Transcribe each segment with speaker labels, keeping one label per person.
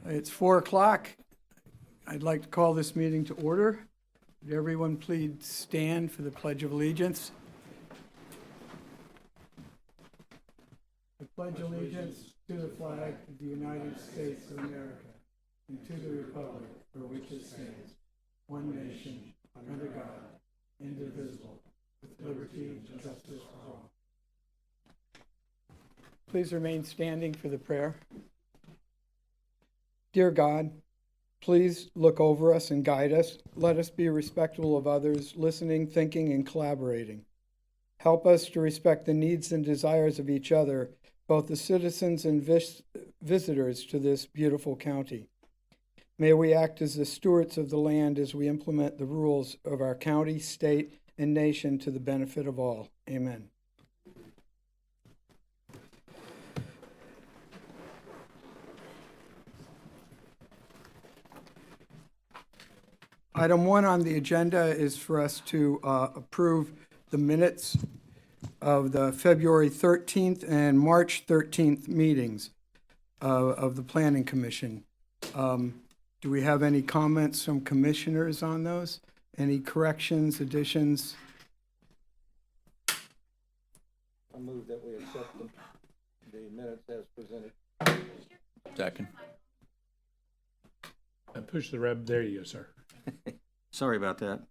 Speaker 1: It's 4 o'clock. I'd like to call this meeting to order. Would everyone please stand for the Pledge of Allegiance? I pledge allegiance to the flag of the United States of America and to the republic for which it stands, one nation, under God, indivisible, with liberty and justice for all. Please remain standing for the prayer. Dear God, please look over us and guide us. Let us be respectful of others, listening, thinking, and collaborating. Help us to respect the needs and desires of each other, both the citizens and visitors to this beautiful county. May we act as the stewards of the land as we implement the rules of our county, state, and nation to the benefit of all. Amen. Item 1 on the agenda is for us to approve the minutes of the February 13th and March 13th meetings of the Planning Commission. Do we have any comments from commissioners on those? Any corrections, additions?
Speaker 2: I move that we accept the minutes as presented.
Speaker 3: Second.
Speaker 4: Push the red. There you go, sir.
Speaker 2: Sorry about that.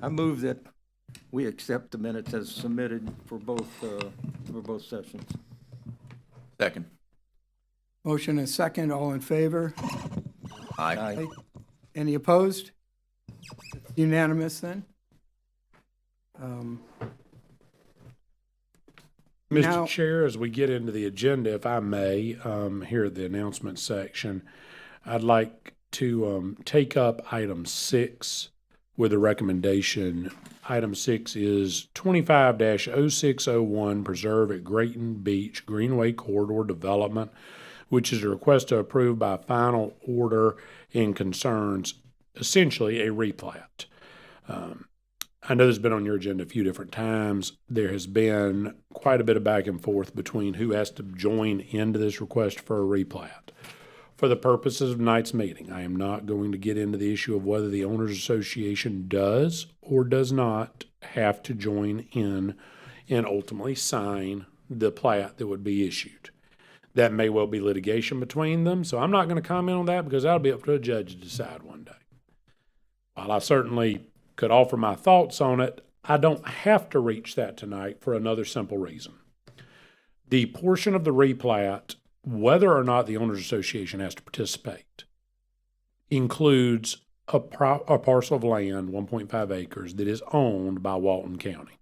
Speaker 2: I move that we accept the minutes as submitted for both sessions.
Speaker 3: Second.
Speaker 1: Motion and second, all in favor?
Speaker 3: Aye.
Speaker 1: Any opposed? Unanimous then?
Speaker 4: Mr.
Speaker 1: Now-
Speaker 4: Chair, as we get into the agenda, if I may, here at the announcement section, I'd like to take up item 6 with a recommendation. Item 6 is 25-0601, Preserve at Grayton Beach Greenway Corridor Development, which is a request to approve by final order and concerns essentially a replat. I know this has been on your agenda a few different times. There has been quite a bit of back and forth between who has to join into this request for a replat. For the purposes of tonight's meeting, I am not going to get into the issue of whether the Owners Association does or does not have to join in and ultimately sign the plat that would be issued. That may well be litigation between them, so I'm not going to comment on that because that'll be up to a judge to decide one day. While I certainly could offer my thoughts on it, I don't have to reach that tonight for another simple reason. The portion of the replat, whether or not the Owners Association has to participate, includes a parcel of land, 1.5 acres, that is owned by Walton County.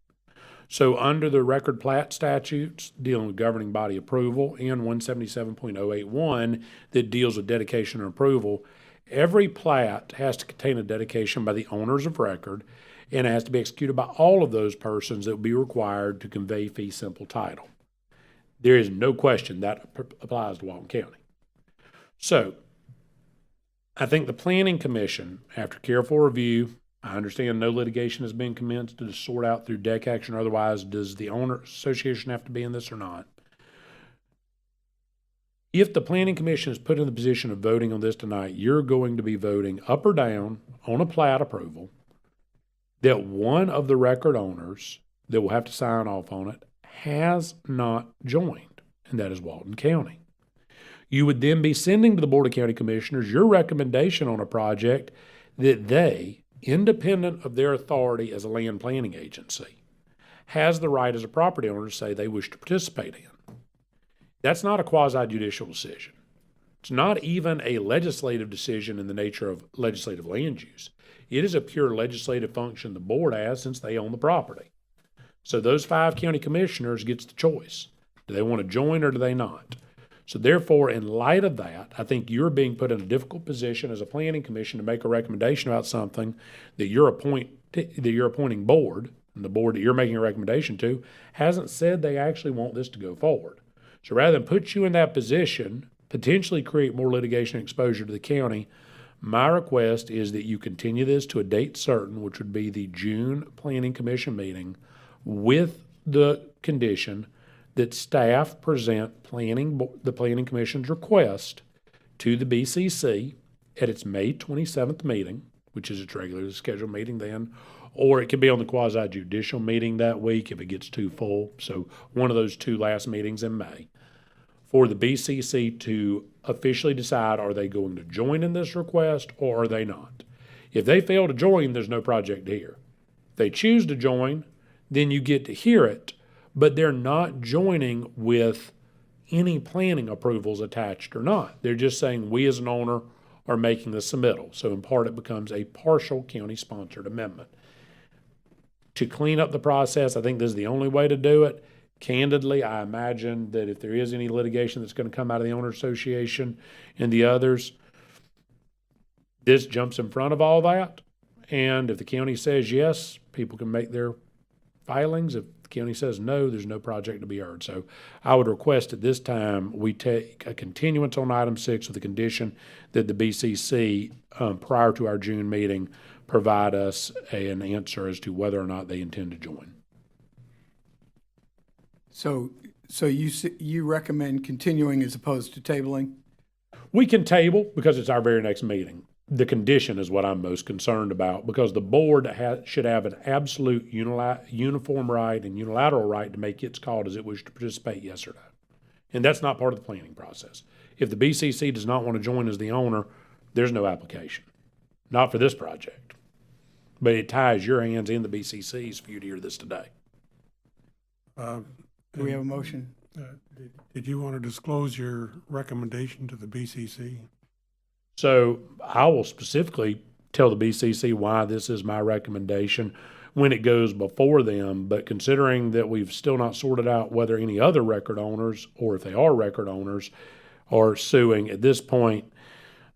Speaker 4: So under the record plat statutes dealing with governing body approval and 177.081 that deals with dedication and approval, every plat has to contain a dedication by the owners of record, and it has to be executed by all of those persons that would be required to convey fee simple title. There is no question that applies to Walton County. So I think the Planning Commission, after careful review, I understand no litigation has been commenced to sort out through deck action or otherwise. Does the Owners Association have to be in this or not? If the Planning Commission is put in the position of voting on this tonight, you're going to be voting up or down on a plat approval that one of the record owners that will have to sign off on it has not joined, and that is Walton County. You would then be sending to the Board of County Commissioners your recommendation on a project that they, independent of their authority as a land planning agency, has the right as a property owner to say they wish to participate in. That's not a quasi-judicial decision. It's not even a legislative decision in the nature of legislative land use. It is a pure legislative function the board has since they own the property. So those 5 county commissioners gets the choice. Do they want to join or do they not? So therefore, in light of that, I think you're being put in a difficult position as a planning commission to make a recommendation about something that your appointing board, and the board that you're making a recommendation to, hasn't said they actually want this to go forward. So rather than put you in that position, potentially create more litigation exposure to the county, my request is that you continue this to a date certain, which would be the June Planning Commission meeting, with the condition that staff present the Planning Commission's request to the BCC at its May 27th meeting, which is its regularly scheduled meeting then, or it could be on the quasi judicial meeting that week if it gets too full. So one of those two last meetings in May, for the BCC to officially decide, are they going to join in this request or are they not? If they fail to join, there's no project here. If they choose to join, then you get to hear it, but they're not joining with any planning approvals attached or not. They're just saying we as an owner are making the submittal. So in part, it becomes a partial county-sponsored amendment. To clean up the process, I think this is the only way to do it. Candidly, I imagine that if there is any litigation that's going to come out of the owner association and the others, this jumps in front of all that. And if the county says yes, people can make their filings. If the county says no, there's no project to be heard. So I would request at this time, we take a continuance on item 6 with the condition that the BCC, prior to our June meeting, provide us an answer as to whether or not they intend to join.
Speaker 1: So you recommend continuing as opposed to tabling?
Speaker 4: We can table because it's our very next meeting. The condition is what I'm most concerned about, because the board should have an absolute uniform right and unilateral right to make its call. Does it wish to participate, yes or no? And that's not part of the planning process. If the BCC does not want to join as the owner, there's no application. Not for this project. But it ties your hands in the BCC's for you to hear this today.
Speaker 1: Do we have a motion?
Speaker 5: Did you want to disclose your recommendation to the BCC?
Speaker 4: So I will specifically tell the BCC why this is my recommendation when it goes before them. But considering that we've still not sorted out whether any other record owners, or if they are record owners, are suing at this point,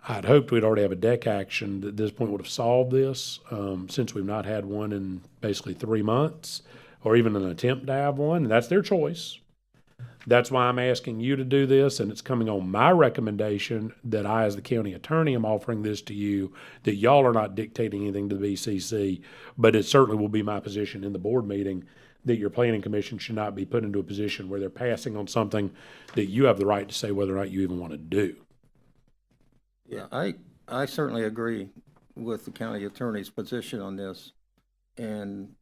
Speaker 4: I'd hoped we'd already have a deck action that at this point would have solved this, since we've not had one in basically 3 months, or even an attempt to have one. And that's their choice. That's why I'm asking you to do this, and it's coming on my recommendation that I, as the county attorney, am offering this to you, that y'all are not dictating anything to the BCC, but it certainly will be my position in the board meeting that your planning commission should not be put into a position where they're passing on something that you have the right to say whether or not you even want to do.
Speaker 2: Yeah, I certainly agree with the county attorney's position on this, and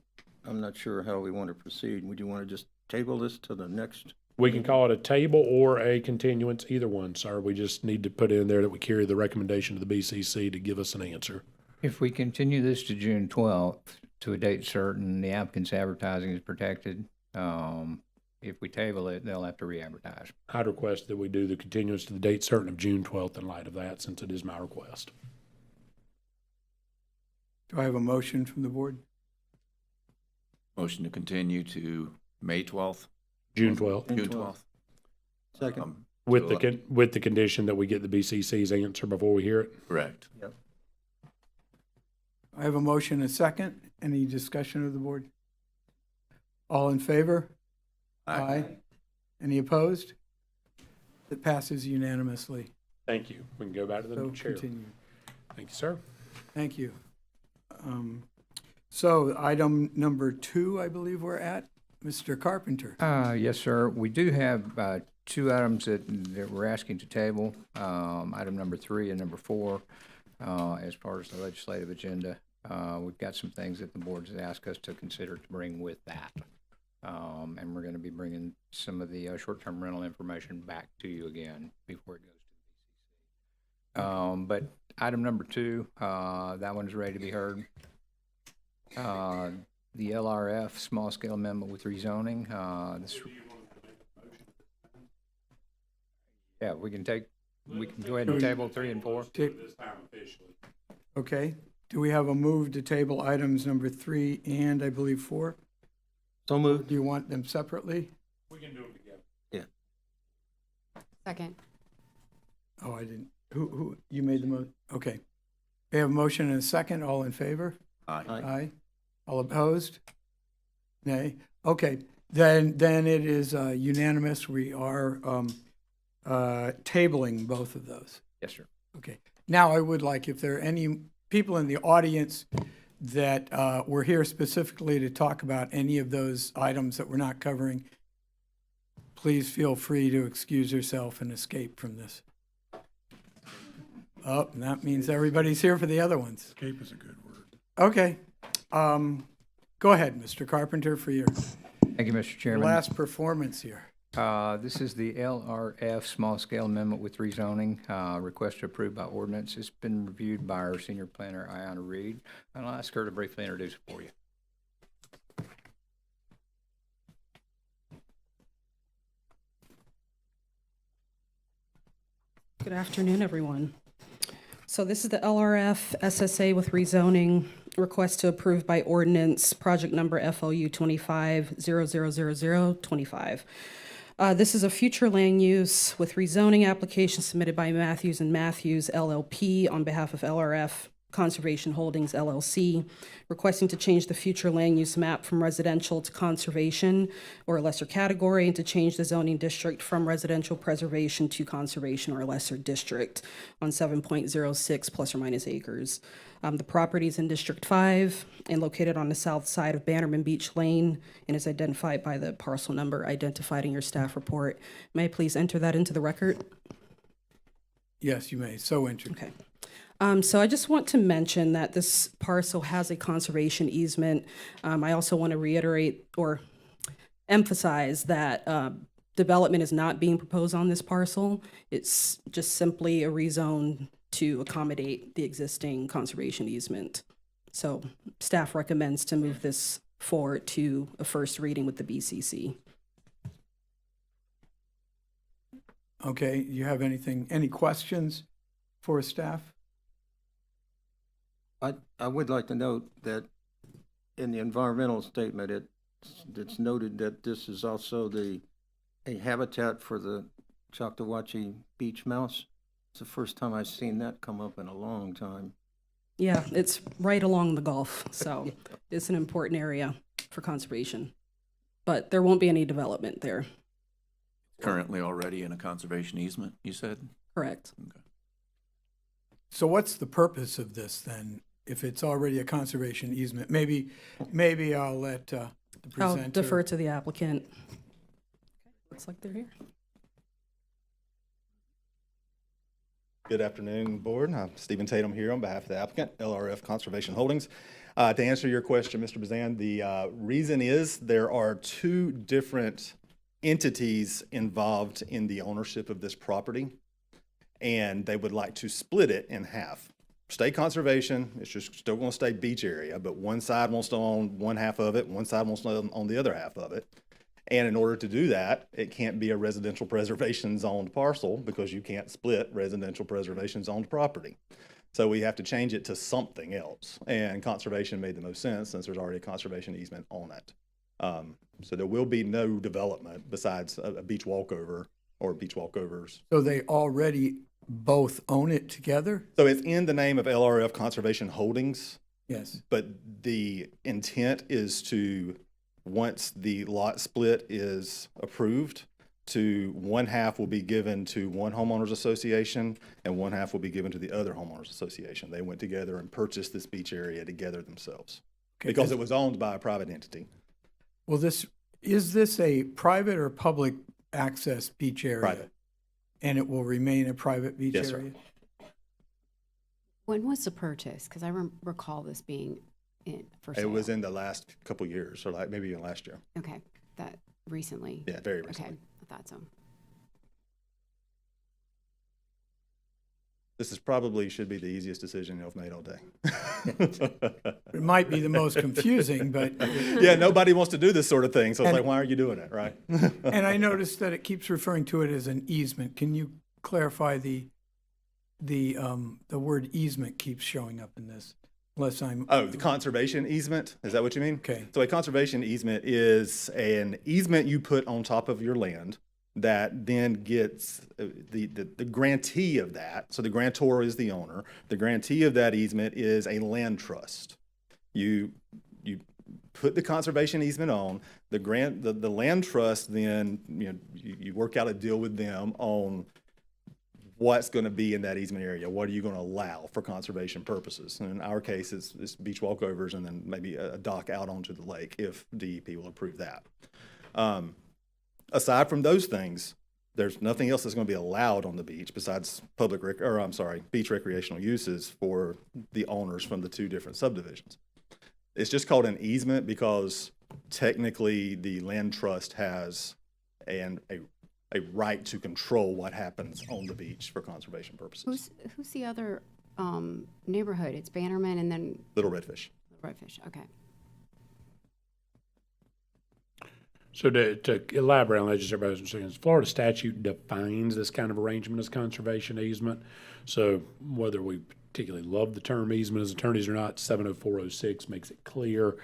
Speaker 2: I'm not sure how we want to proceed. Would you want to just table this to the next?
Speaker 4: We can call it a table or a continuance, either one, sir. We just need to put in there that we carry the recommendation to the BCC to give us an answer.
Speaker 6: If we continue this to June 12th, to a date certain, the applicant's advertising is protected. If we table it, they'll have to re-advertise.
Speaker 4: I'd request that we do the continuance to the date certain of June 12th in light of that, since it is my request.
Speaker 1: Do I have a motion from the board?
Speaker 3: Motion to continue to May 12th?
Speaker 4: June 12th,
Speaker 3: June 12th.
Speaker 2: Second.
Speaker 4: with the condition that we get the BCC's answer before we hear it.
Speaker 3: Correct.
Speaker 1: I have a motion, a second. Any discussion of the board? All in favor? Any opposed? It passes unanimously.
Speaker 4: Thank you. We can go back to the
Speaker 1: So
Speaker 4: chair.
Speaker 1: continue.
Speaker 4: Thank you, sir.
Speaker 1: Thank you. So item number 2, I believe we're at. Mr. Carpenter.
Speaker 6: Yes, sir. We do have 2 items that we're asking to table, item number 3 and number 4, as part of the legislative agenda. We've got some things that the board has asked us to consider to bring with that. And we're going to be bringing some of the short-term rental information back to you again before it goes to the BCC. But item number 2, that one's ready to be heard. The LRF small-scale amendment with rezoning. Yeah, we can go ahead and table 3 and 4.
Speaker 1: Okay. Do we have a move to table items number 3 and I believe 4?
Speaker 2: So moved.
Speaker 1: Do you want them separately?
Speaker 4: We can do them together.
Speaker 7: Second.
Speaker 1: Oh, I didn't. Who, you made the motion? Okay. We have a motion and a second. All in favor?
Speaker 3: Aye.
Speaker 1: Aye. All opposed? Nay. Okay, then it is unanimous. We are tabling both of those.
Speaker 6: Yes, sir.
Speaker 1: Okay. Now I would like, if there are any people in the audience that were here specifically to talk about any of those items that we're not covering, please feel free to excuse yourself and escape from this. Oh, and that means everybody's here for the other ones.
Speaker 5: Escape is a good word.
Speaker 1: Okay. Go ahead, Mr. Carpenter, for your
Speaker 6: Thank you, Mr. Chairman.
Speaker 1: last performance here.
Speaker 6: This is the LRF Small Scale Amendment with rezoning, request approved by ordinance. It's been reviewed by our senior planner, Ayanna Reed, and I'll ask her to briefly introduce it for you.
Speaker 7: Good afternoon, everyone. So this is the LRF SSA with rezoning request to approve by ordinance, project number FLU 25-000025. This is a future land use with rezoning application submitted by Matthews and Matthews LLP on behalf of LRF Conservation Holdings LLC, requesting to change the future land use map from residential to conservation or a lesser category, and to change the zoning district from residential preservation to conservation or a lesser district on 7.06 plus or minus acres. The property is in District 5 and located on the south side of Bannerman Beach Lane and is identified by the parcel number identified in your staff report. May I please enter that into the record?
Speaker 1: Yes, you may. So interesting.
Speaker 7: Okay. So I just want to mention that this parcel has a conservation easement. I also want to reiterate or emphasize that development is not being proposed on this parcel. It's just simply a rezone to accommodate the existing conservation easement. So staff recommends to move this forward to a first reading with the BCC.
Speaker 1: Okay, you have any questions for staff?
Speaker 2: I would like to note that in the environmental statement, it's noted that this is also a habitat for the Choctawhatchee beach mouse. It's the first time I've seen that come up in a long time.
Speaker 7: Yeah, it's right along the Gulf, so it's an important area for conservation. But there won't be any development there,
Speaker 3: Currently already in a conservation easement, you said?
Speaker 7: correct?
Speaker 1: So what's the purpose of this then? If it's already a conservation easement, maybe I'll let the
Speaker 7: I'll
Speaker 1: presenter.
Speaker 7: defer to the applicant. Looks like they're here.
Speaker 8: Good afternoon, Board. I'm Stephen Tatum here on behalf of the applicant, LRF Conservation Holdings. To answer your question, Mr. Bazan, the reason is there are two different entities involved in the ownership of this property, and they would like to split it in half. Stay conservation, it's just still going to stay beach area, but one side wants to own one half of it, one side wants to own the other half of it. And in order to do that, it can't be a residential preservation zoned parcel because you can't split residential preservation zoned property. So we have to change it to something else. And conservation made the most sense since there's already a conservation easement on it. So there will be no development besides a beach walkover or beach walkovers.
Speaker 1: So they already both own it together?
Speaker 8: So it's in the name of LRF Conservation Holdings,
Speaker 1: Yes.
Speaker 8: but the intent is to, once the lot split is approved, to one half will be given to one homeowners association and one half will be given to the other homeowners association. They went together and purchased this beach area together themselves
Speaker 1: Okay,
Speaker 8: because it was owned by a private entity.
Speaker 1: Well, is this a private or public access beach area?
Speaker 8: Private.
Speaker 1: And it will remain a private beach
Speaker 8: Yes, sir.
Speaker 1: area?
Speaker 9: When was the purchase? Because I recall this being for sale.
Speaker 8: It was in the last couple years, or like maybe even last year.
Speaker 9: Okay, that recently?
Speaker 8: Yeah, very
Speaker 9: Okay,
Speaker 8: recently.
Speaker 9: I thought so.
Speaker 8: This is probably should be the easiest decision you've made all day.
Speaker 1: It might be the most confusing, but,
Speaker 8: Yeah, nobody wants to do this sort of thing, so it's
Speaker 1: And-
Speaker 8: like, why are you doing it, right?
Speaker 1: and I noticed that it keeps referring to it as an easement. Can you clarify the word easement keeps showing up in this, unless I'm.
Speaker 8: Oh, the conservation easement, is that what you mean?
Speaker 1: Okay.
Speaker 8: So a conservation easement is an easement you put on top of your land that then gets the grantee of that. So the grantor is the owner. The grantee of that easement is a land trust. You put the conservation easement on, the land trust then, you work out a deal with them on what's going to be in that easement area. What are you going to allow for conservation purposes? And in our case, it's beach walkovers and then maybe a dock out onto the lake if DEP will approve that. Aside from those things, There's nothing else that's going to be allowed on the beach besides beach recreational uses for the owners from the two different subdivisions. It's just called an easement because technically the land trust has a right to control what happens on the beach for conservation purposes.
Speaker 9: Who's the other neighborhood? It's Bannerman and then
Speaker 8: Little Redfish.
Speaker 9: Redfish. Okay.
Speaker 4: So to elaborate on that, just everybody understands, Florida statute defines this kind of arrangement as conservation easement. So whether we particularly love the term easement as attorneys or not, 70406 makes it clear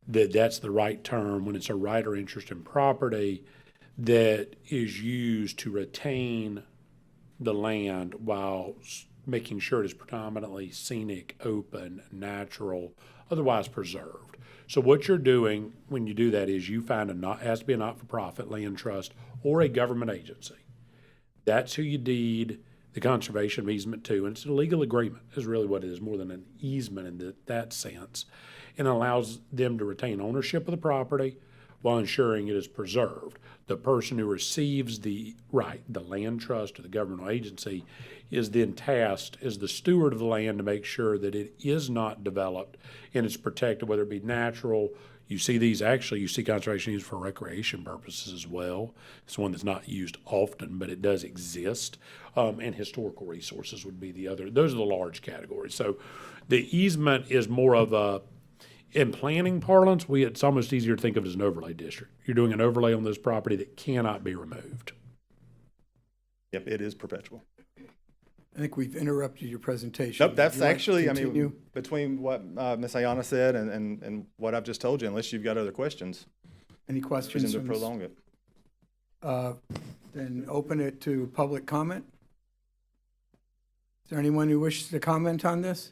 Speaker 4: that that's the right term when it's a right or interest in property that is used to retain the land while making sure it is predominantly scenic, open, natural, otherwise preserved. So what you're doing when you do that is you find has to be a not-for-profit land trust or a government agency. That's who you deed the conservation easement to, and it's a legal agreement is really what it is, more than an easement in that sense, and allows them to retain ownership of the property while ensuring it is preserved. The person who receives the land trust or the governmental agency, is then tasked as the steward of the land to make sure that it is not developed and it's protected, whether it be natural. You see conservation used for recreation purposes as well. It's one that's not used often, but it does exist. And historical resources would be the other. Those are the large categories. So the easement is more of in planning parlance, it's almost easier to think of it as an overlay district. You're doing an overlay on this property that cannot be removed.
Speaker 8: Yep, it is perpetual.
Speaker 1: I think we've interrupted your presentation.
Speaker 8: Nope, that's
Speaker 1: You want to
Speaker 8: actually,
Speaker 1: continue?
Speaker 8: between what Ms. Ayana said and what I've just told you, unless you've got other questions,
Speaker 1: Any questions?
Speaker 8: reason to
Speaker 1: from this?
Speaker 8: prolong it.
Speaker 1: Then open it to public comment. Is there anyone who wishes to comment on this?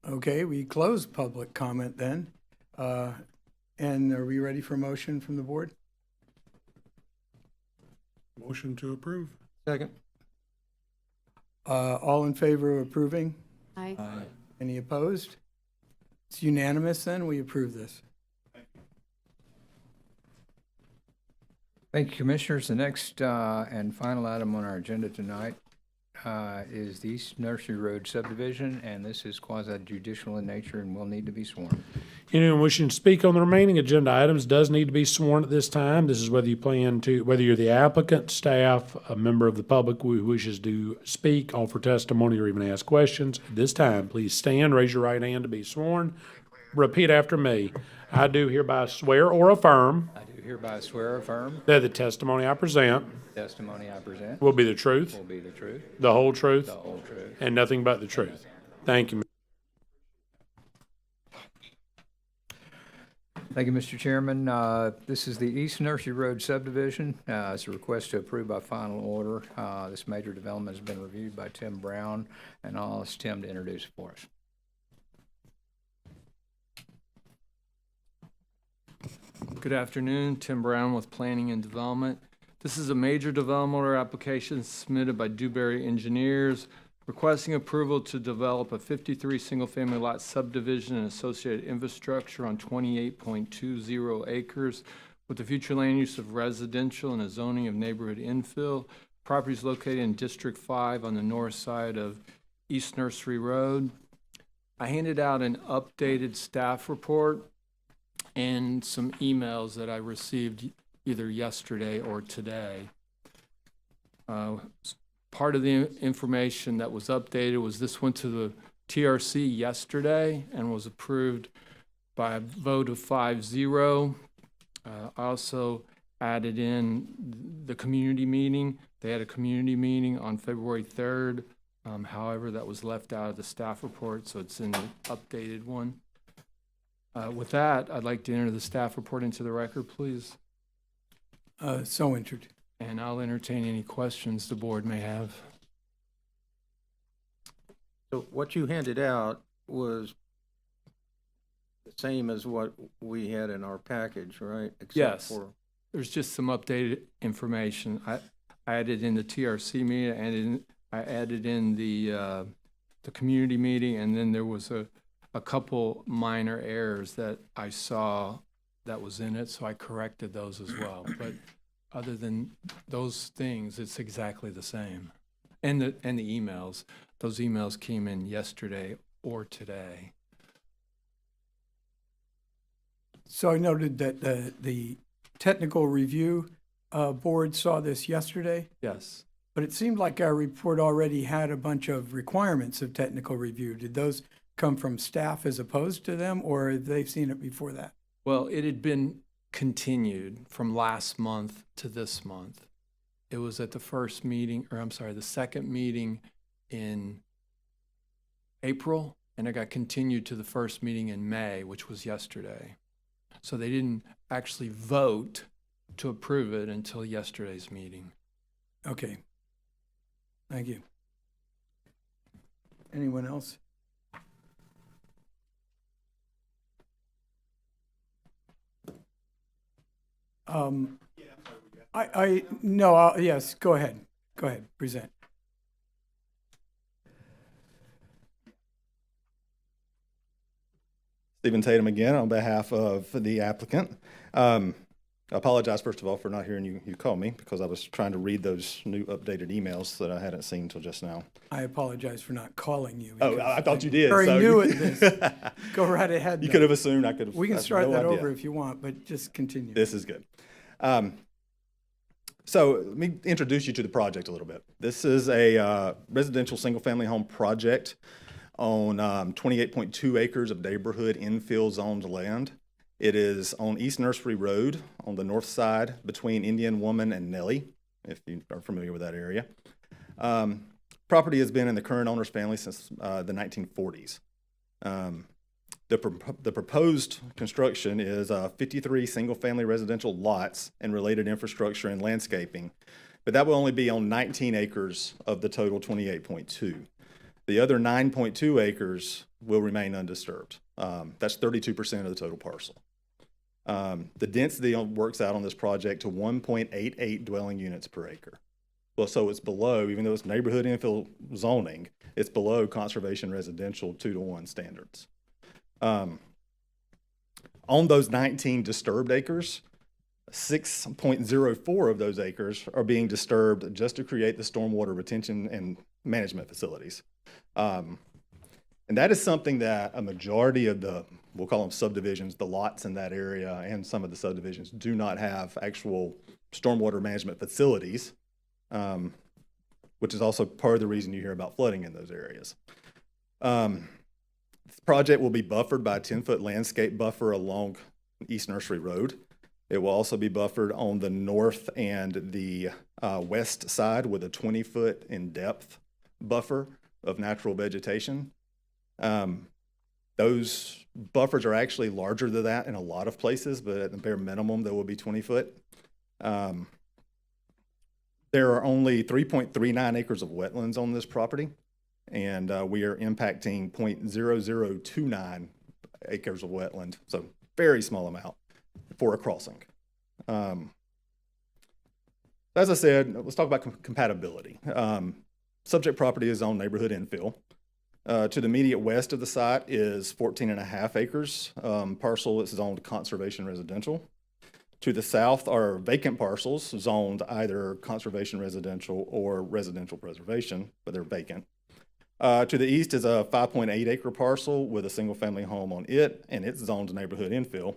Speaker 1: Okay, we close public comment then. And are we ready for motion from the board?
Speaker 5: Motion to approve.
Speaker 2: Second?
Speaker 1: All in favor of approving?
Speaker 9: Aye.
Speaker 1: Any opposed? It's unanimous then, we approve this.
Speaker 6: Thank you, Commissioners. The next and final item on our agenda tonight is the East Nursery Road subdivision, and this is quasi-judicial in nature and will need to be sworn.
Speaker 4: Anyone wishing to speak on the remaining agenda items does need to be sworn at this time. This is whether you're the applicant, staff, a member of the public who wishes to speak, offer testimony, or even ask questions. At this time, please stand, raise your right hand to be sworn. Repeat after me. I do hereby swear or affirm
Speaker 6: I do hereby swear or affirm
Speaker 4: that the testimony I present
Speaker 6: the testimony I present
Speaker 4: will be the truth,
Speaker 6: will be the truth,
Speaker 4: the whole truth,
Speaker 6: the whole truth.
Speaker 4: and nothing but the truth. Thank you.
Speaker 6: Thank you, Mr. Chairman. This is the East Nursery Road subdivision. It's a request to approve by final order. This major development has been reviewed by Tim Brown, and I'll ask Tim to introduce it for us.
Speaker 10: Good afternoon, Tim Brown with Planning and Development. This is a major development order application submitted by Dewberry Engineers requesting approval to develop a 53 single-family lot subdivision and associated infrastructure on 28.20 acres with the future land use of residential and a zoning of neighborhood infill. Property is located in District 5 on the north side of East Nursery Road. I handed out an updated staff report and some emails that I received either yesterday or today. Part of the information that was updated was this went to the TRC yesterday and was approved by a vote of 5-0. I also added in the community meeting. They had a community meeting on February 3rd. However, that was left out of the staff report, so it's in the updated one. With that, I'd like to enter the staff report into the record, please.
Speaker 1: So entered.
Speaker 10: And I'll entertain any questions the board may have.
Speaker 2: So what you handed out was the same as what we had in our package, right?
Speaker 10: Yes.
Speaker 2: For
Speaker 10: There's just some updated information. I added in the TRC meeting, and I added in the community meeting, and then there was a couple minor errors that I saw that was in it, so I corrected those as well. But Other than those things, it's exactly the same. And the emails, those emails came in yesterday or today.
Speaker 1: So I noted that the technical review board saw this yesterday,
Speaker 10: Yes.
Speaker 1: but it seemed like our report already had a bunch of requirements of technical review. Did those come from staff as opposed to them, or they've seen it before that?
Speaker 10: Well, it had been continued from last month to this month. It was at the first meeting, or I'm sorry, the second meeting in April, and it got continued to the first meeting in May, which was yesterday. So they didn't actually vote to approve it until yesterday's meeting.
Speaker 1: Okay. Thank you. Anyone else? No, yes, go ahead. Go ahead, present.
Speaker 8: Stephen Tatum again on behalf of the applicant. I apologize, first of all, for not hearing you call me because I was trying to read those new updated emails that I hadn't seen until just now.
Speaker 1: I apologize for not calling you.
Speaker 8: Oh,
Speaker 1: because
Speaker 8: I thought you did.
Speaker 1: Very
Speaker 8: so
Speaker 1: new
Speaker 8: you-
Speaker 1: at this. Go right ahead.
Speaker 8: You
Speaker 1: though.
Speaker 8: could have assumed I could have.
Speaker 1: We
Speaker 8: I
Speaker 1: can
Speaker 8: have
Speaker 1: start
Speaker 8: no
Speaker 1: that
Speaker 8: idea.
Speaker 1: over if you want, but just continue.
Speaker 8: This is good. So let me introduce you to the project a little bit. This is a residential single-family home project on 28.2 acres of neighborhood infill zoned land. It is on East Nursery Road on the north side between Indian Woman and Nellie, if you are familiar with that area. Property has been in the current owner's family since the 1940s. The proposed construction is 53 single-family residential lots and related infrastructure and landscaping, but that will only be on 19 acres of the total 28.2. The other 9.2 acres will remain undisturbed. That's 32% of the total parcel. The density works out on this project to 1.88 dwelling units per acre. Well, so it's below, even though it's neighborhood infill zoning, it's below conservation residential 2-to-1 standards. On those 19 disturbed acres, 6.04 of those acres are being disturbed just to create the stormwater retention and management facilities. And that is something that a majority of the, we'll call them subdivisions, the lots in that area and some of the subdivisions do not have actual stormwater management facilities, which is also part of the reason you hear about flooding in those areas. This project will be buffered by a 10-foot landscape buffer along East Nursery Road. It will also be buffered on the north and the west side with a 20-foot in depth buffer of natural vegetation. Those buffers are actually larger than that in a lot of places, but at the bare minimum, they will be 20 foot. There are only 3.39 acres of wetlands on this property, and we are impacting 0.0029 acres of wetland, so very small amount for a crossing. As I said, let's talk about compatibility. Subject property is on neighborhood infill. To the immediate west of the site is 14.5 acres parcel that's zoned conservation residential. To the south are vacant parcels zoned either conservation residential or residential preservation, but they're vacant. To the east is a 5.8 acre parcel with a single family home on it, and it's zoned neighborhood infill.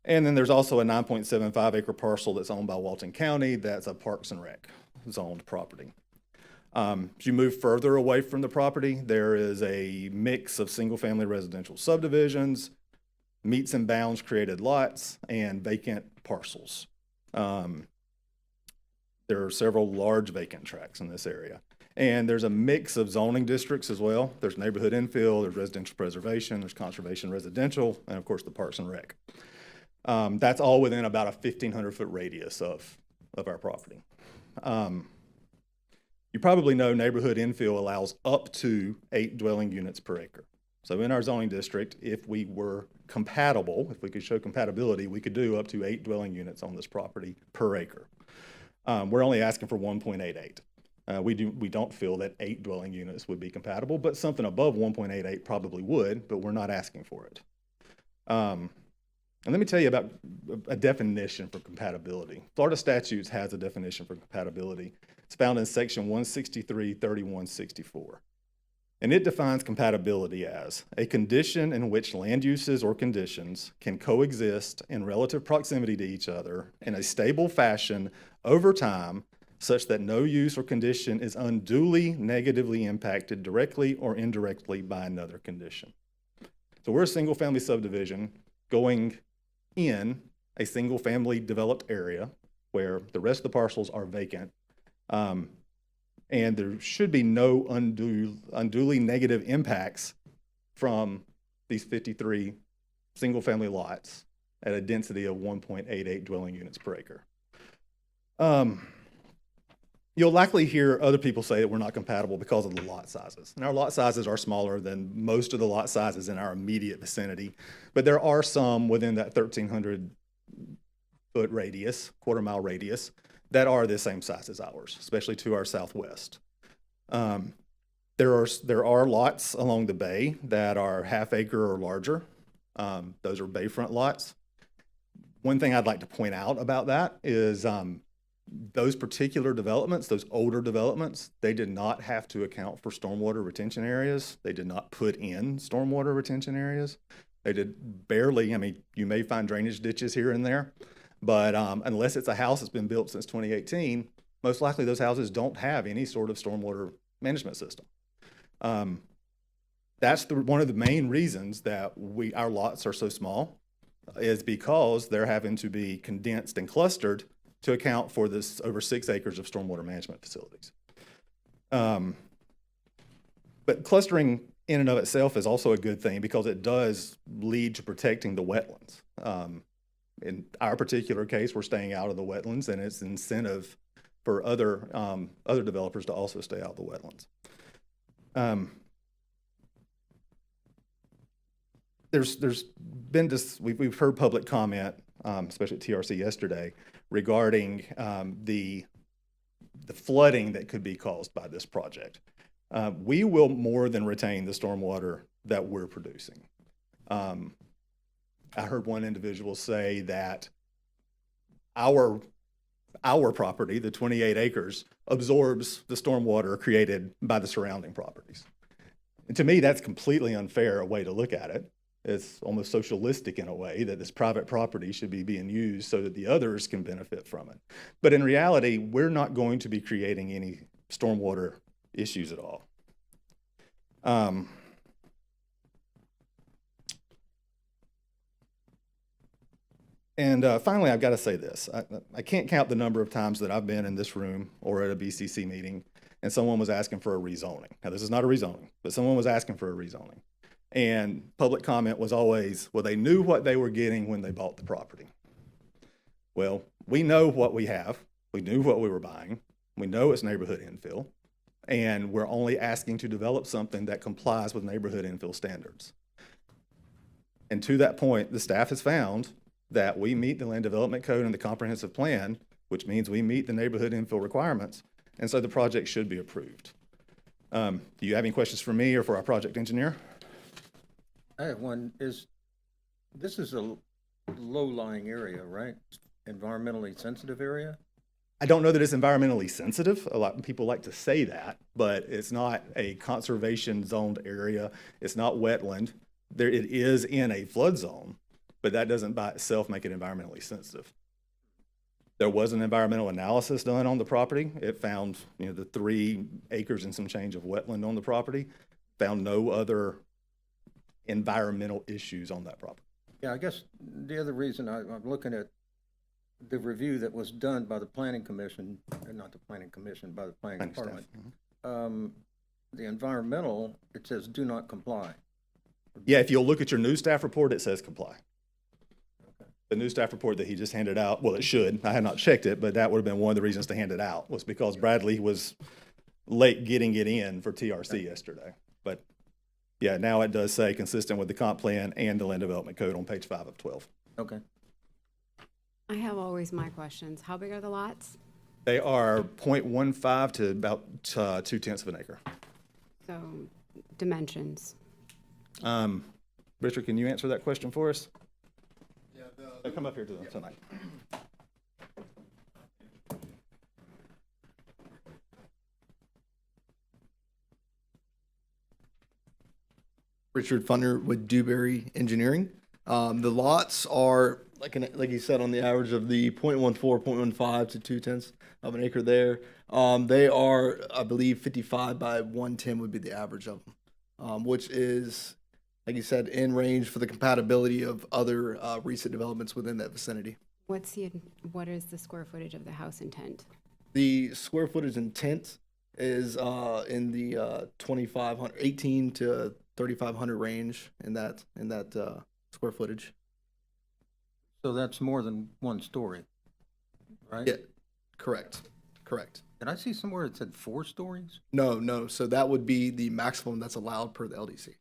Speaker 8: And then there's also a 9.75 acre parcel that's owned by Walton County. That's a Parks and Rec zoned property. As you move further away from the property, there is a mix of single-family residential subdivisions, meets and bounds created lots, and vacant parcels. There are several large vacant tracts in this area. And there's a mix of zoning districts as well. There's neighborhood infill, there's residential preservation, there's conservation residential, and of course the Parks and Rec. That's all within about a 1,500-foot radius of our property. You probably know neighborhood infill allows up to 8 dwelling units per acre. So in our zoning district, if we were compatible, if we could show compatibility, we could do up to 8 dwelling units on this property per acre. We're only asking for 1.88. We don't feel that 8 dwelling units would be compatible, but something above 1.88 probably would, but we're not asking for it. And let me tell you about a definition for compatibility. Florida statutes has a definition for compatibility. It's found in section 163-3164. And it defines compatibility as a condition in which land uses or conditions can coexist in relative proximity to each other in a stable fashion over time, such that no use or condition is unduly negatively impacted directly or indirectly by another condition. So we're a single-family subdivision going in a single-family developed area where the rest of the parcels are vacant. And there should be no unduly negative impacts from these 53 single-family lots at a density of 1.88 dwelling units per acre. You'll likely hear other people say that we're not compatible because of the lot sizes. And our lot sizes are smaller than most of the lot sizes in our immediate vicinity, but there are some within that 1,300-foot radius, quarter-mile radius, that are the same size as ours, especially to our southwest. There are lots along the bay that are half acre or larger. Those are bayfront lots. One thing I'd like to point out about that is those particular developments, those older developments, they did not have to account for stormwater retention areas. They did not put in stormwater retention areas. They did barely. I mean, you may find drainage ditches here and there, but unless it's a house that's been built since 2018, most likely those houses don't have any sort of stormwater management system. That's one of the main reasons that our lots are so small, is because they're having to be condensed and clustered to account for this over 6 acres of stormwater management facilities. But clustering in and of itself is also a good thing because it does lead to protecting the wetlands. In our particular case, we're staying out of the wetlands, and it's incentive for other developers to also stay out of the wetlands. There's been this, we've heard public comment, especially at TRC yesterday, regarding the flooding that could be caused by this project. We will more than retain the stormwater that we're producing. I heard one individual say that our property, the 28 acres, absorbs the stormwater created by the surrounding properties. And to me, that's completely unfair a way to look at it. It's almost socialistic in a way that this private property should be being used so that the others can benefit from it. But in reality, we're not going to be creating any stormwater issues at all. Finally, I've got to say this. I can't count the number of times that I've been in this room or at a BCC meeting and someone was asking for a rezoning. Now, this is not a rezoning, but someone was asking for a rezoning. And public comment was always, well, they knew what they were getting when they bought the property. Well, we know what we have. We knew what we were buying. We know it's neighborhood infill. And we're only asking to develop something that complies with neighborhood infill standards. And to that point, the staff has found that we meet the land development code and the comprehensive plan, which means we meet the neighborhood infill requirements. And so the project should be approved. Do you have any questions for me or for our project engineer?
Speaker 2: I have one. This is a low-lying area, right? Environmentally sensitive area?
Speaker 8: I don't know that it's environmentally sensitive. A lot of people like to say that, but it's not a conservation zoned area. It's not wetland. It is in a flood zone, but that doesn't by itself make it environmentally sensitive. There was an environmental analysis done on the property. It found, the 3 acres and some change of wetland on the property, found no other environmental issues on that property.
Speaker 2: Yeah, I guess the other reason I'm looking at the review that was done by the Planning Commission, not the Planning Commission, by the Planning Department. The environmental, it says do not comply.
Speaker 8: Yeah, if you'll look at your new staff report, it says comply. The new staff report that he just handed out, well, it should. I have not checked it, but that would have been one of the reasons to hand it out, was because Bradley was late getting it in for TRC yesterday. But yeah, now it does say consistent with the comp plan and the land development code on page 5 of 12.
Speaker 2: Okay.
Speaker 9: I have always my questions. How big are the lots?
Speaker 8: They are 0.15 to about 0.2 of an acre.
Speaker 9: So dimensions.
Speaker 8: Richard, can you answer that question for us?
Speaker 1: Yeah,
Speaker 8: Come up here to them tonight.
Speaker 11: Richard Funner with Dewberry Engineering. The lots are, like you said, on the average of the 0.14, 0.15 to 0.2 of an acre there. They are, I believe, 55 by 110 would be the average of them, which is, like you said, in range for the compatibility of other recent developments within that vicinity.
Speaker 9: What is the square footage of the house intent?
Speaker 11: The square footage intent is in the 18 to 3,500 range in that square footage.
Speaker 2: So that's more than one story, right?
Speaker 11: Yeah, correct.
Speaker 2: Did I see somewhere it said 4 stories?
Speaker 11: No. So that would be the maximum that's allowed per the LDC.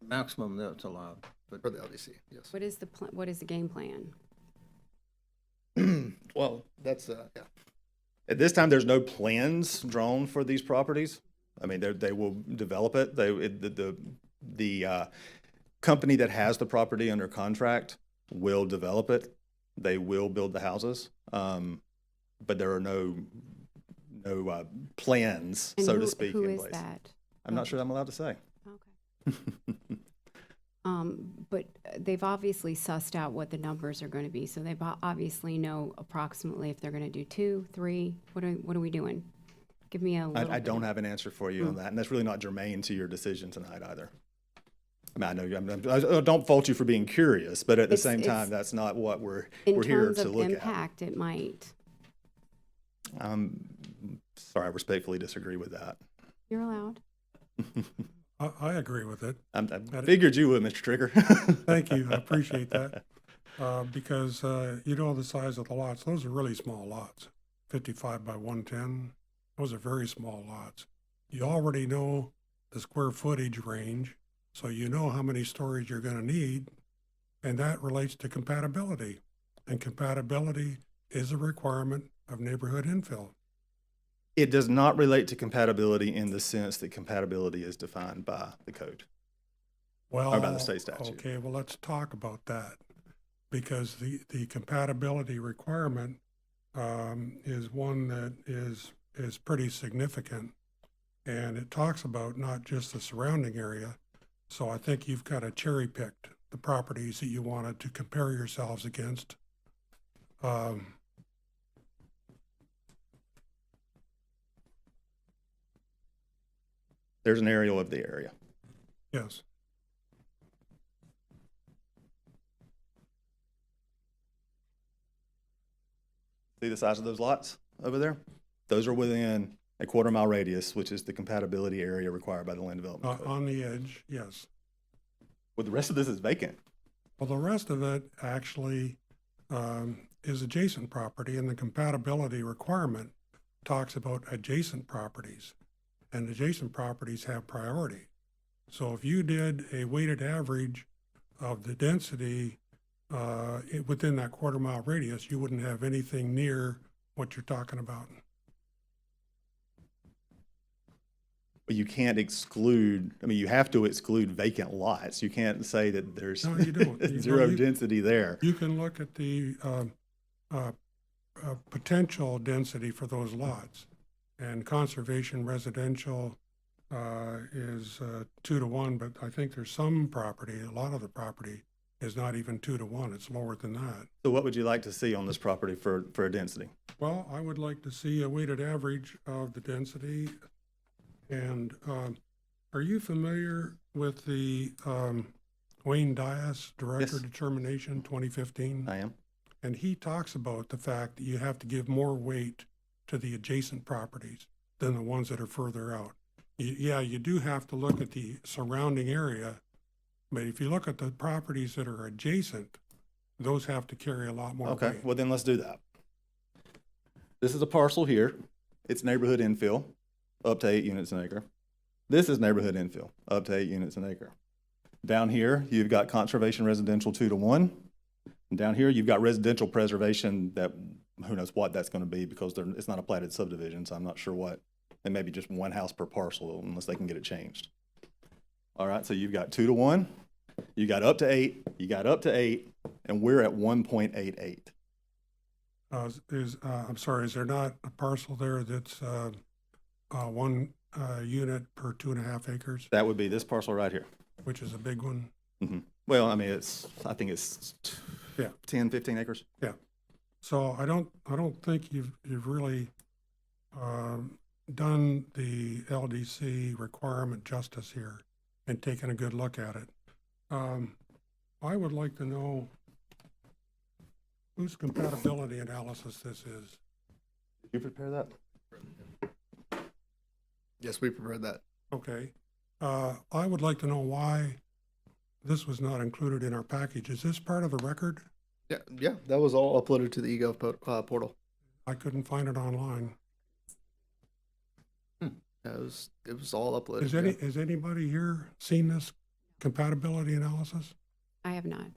Speaker 2: Maximum that's allowed, but
Speaker 11: Per the LDC, yes.
Speaker 9: What is what is the game plan?
Speaker 11: Well, that's yeah.
Speaker 8: At this time, there's no plans drawn for these properties. I mean, they will develop it. The company that has the property under contract will develop it. They will build the houses, but there are no plans,
Speaker 9: And
Speaker 8: so
Speaker 9: who-
Speaker 8: to speak,
Speaker 9: who
Speaker 8: in
Speaker 9: is
Speaker 8: place.
Speaker 9: that?
Speaker 8: I'm not sure I'm allowed to say.
Speaker 9: Okay. But they've obviously sussed out what the numbers are going to be, so they obviously know approximately if they're going to do 2, 3. What are we doing? Give me a little.
Speaker 8: I don't have an answer for you on that, and that's really not germane to your decision tonight either. I mean, I know I don't fault you for being curious, but at the same time, that's not what we're
Speaker 9: In
Speaker 8: here
Speaker 9: terms
Speaker 8: to
Speaker 9: of
Speaker 8: look at.
Speaker 9: impact, it might.
Speaker 8: Sorry, I respectfully disagree with that.
Speaker 9: You're allowed.
Speaker 5: I agree with it.
Speaker 8: I figured you would, Mr. Trigger.
Speaker 5: Thank you, I appreciate that. Because you know the size of the lots, those are really small lots, 55 by 110. Those are very small lots. You already know the square footage range, so you know how many stories you're gonna need, and that relates to compatibility. And compatibility is a requirement of neighborhood infill.
Speaker 8: It does not relate to compatibility in the sense that compatibility is defined by the code.
Speaker 5: Well,
Speaker 8: Or by the state statute.
Speaker 5: okay, well, let's talk about that, because the compatibility requirement is one that is pretty significant, and it talks about not just the surrounding area. So I think you've got to cherry picked the properties that you wanted to compare yourselves against.
Speaker 8: There's an aerial of the area.
Speaker 5: Yes.
Speaker 8: See the size of those lots over there? Those are within a 1/4 mile radius, which is the compatibility area required by the land development code.
Speaker 5: On the edge, yes.
Speaker 8: Well, the rest of this is vacant.
Speaker 5: Well, the rest of it actually is adjacent property, and the compatibility requirement talks about adjacent properties, and adjacent properties have priority. So if you did a weighted average of the density within that 1/4 mile radius, you wouldn't have anything near what you're talking about.
Speaker 8: But you can't exclude, I mean, you have to exclude vacant lots. You can't say that there's
Speaker 5: No, you don't.
Speaker 8: zero
Speaker 5: You-
Speaker 8: density there.
Speaker 5: You can look at the potential density for those lots. And conservation residential is 2 to 1, but I think there's some property, a lot of the property is not even 2 to 1, it's lower than that.
Speaker 8: So what would you like to see on this property for a density?
Speaker 5: Well, I would like to see a weighted average of the density. And are you familiar with the Wayne Dias Director
Speaker 8: Yes.
Speaker 5: Determination 2015?
Speaker 8: I am.
Speaker 5: And he talks about the fact that you have to give more weight to the adjacent properties than the ones that are further out. Yeah, you do have to look at the surrounding area, but if you look at the properties that are adjacent, those have to carry a lot more
Speaker 8: Okay,
Speaker 5: weight.
Speaker 8: well then let's do that. This is a parcel here. It's neighborhood infill, up to 8 units an acre. This is neighborhood infill, up to 8 units an acre. Down here, you've got conservation residential 2 to 1. And down here, you've got residential preservation that, who knows what that's gonna be because it's not a platted subdivision, so I'm not sure what. It may be just one house per parcel unless they can get it changed. All right, so you've got 2 to 1, you got up to 8, you got up to 8, and we're at 1.88.
Speaker 5: I'm sorry, is there not a parcel there that's one unit per 2.5 acres,
Speaker 8: That would be this parcel right here.
Speaker 5: which is a big one?
Speaker 8: Well, I mean, I think it's
Speaker 5: Yeah.
Speaker 8: 10, 15 acres.
Speaker 5: So I don't think you've really done the LDC requirement justice here and taken a good look at it. I would like to know whose compatibility analysis this is.
Speaker 8: Did you prepare that?
Speaker 11: Yes, we prepared that.
Speaker 5: Okay. I would like to know why this was not included in our package. Is this part of the record?
Speaker 11: Yeah, that was all uploaded to the eGov portal.
Speaker 5: I couldn't find it online.
Speaker 11: It was all uploaded.
Speaker 5: Has anybody here seen this compatibility analysis?
Speaker 9: I have not.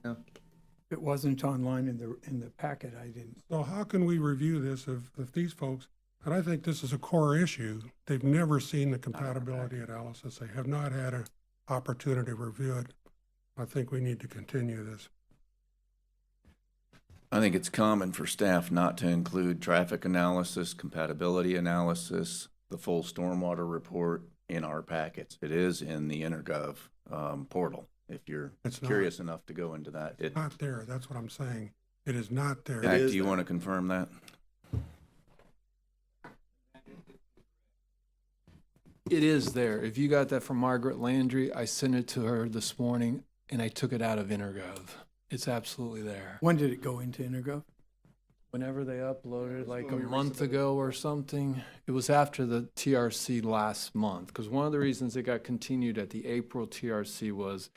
Speaker 1: It wasn't online in the packet, I didn't.
Speaker 5: So how can we review this if these folks, and I think this is a core issue, they've never seen the compatibility analysis. They have not had an opportunity to review it. I think we need to continue this.
Speaker 3: I think it's common for staff not to include traffic analysis, compatibility analysis, the full stormwater report in our packets. It is in the InterGov portal, if you're
Speaker 5: It's not.
Speaker 3: curious enough to go into that. It,
Speaker 5: Not there, that's what I'm saying. It is not there.
Speaker 3: Jack,
Speaker 8: is
Speaker 3: do you
Speaker 8: there.
Speaker 3: want to confirm that?
Speaker 10: It is there. If you got that from Margaret Landry, I sent it to her this morning and I took it out of InterGov. It's absolutely there.
Speaker 1: When did it go into Intergov?
Speaker 10: Whenever they uploaded, like a month ago or something, it was after the TRC last month. Because one of the reasons it got continued at the April TRC was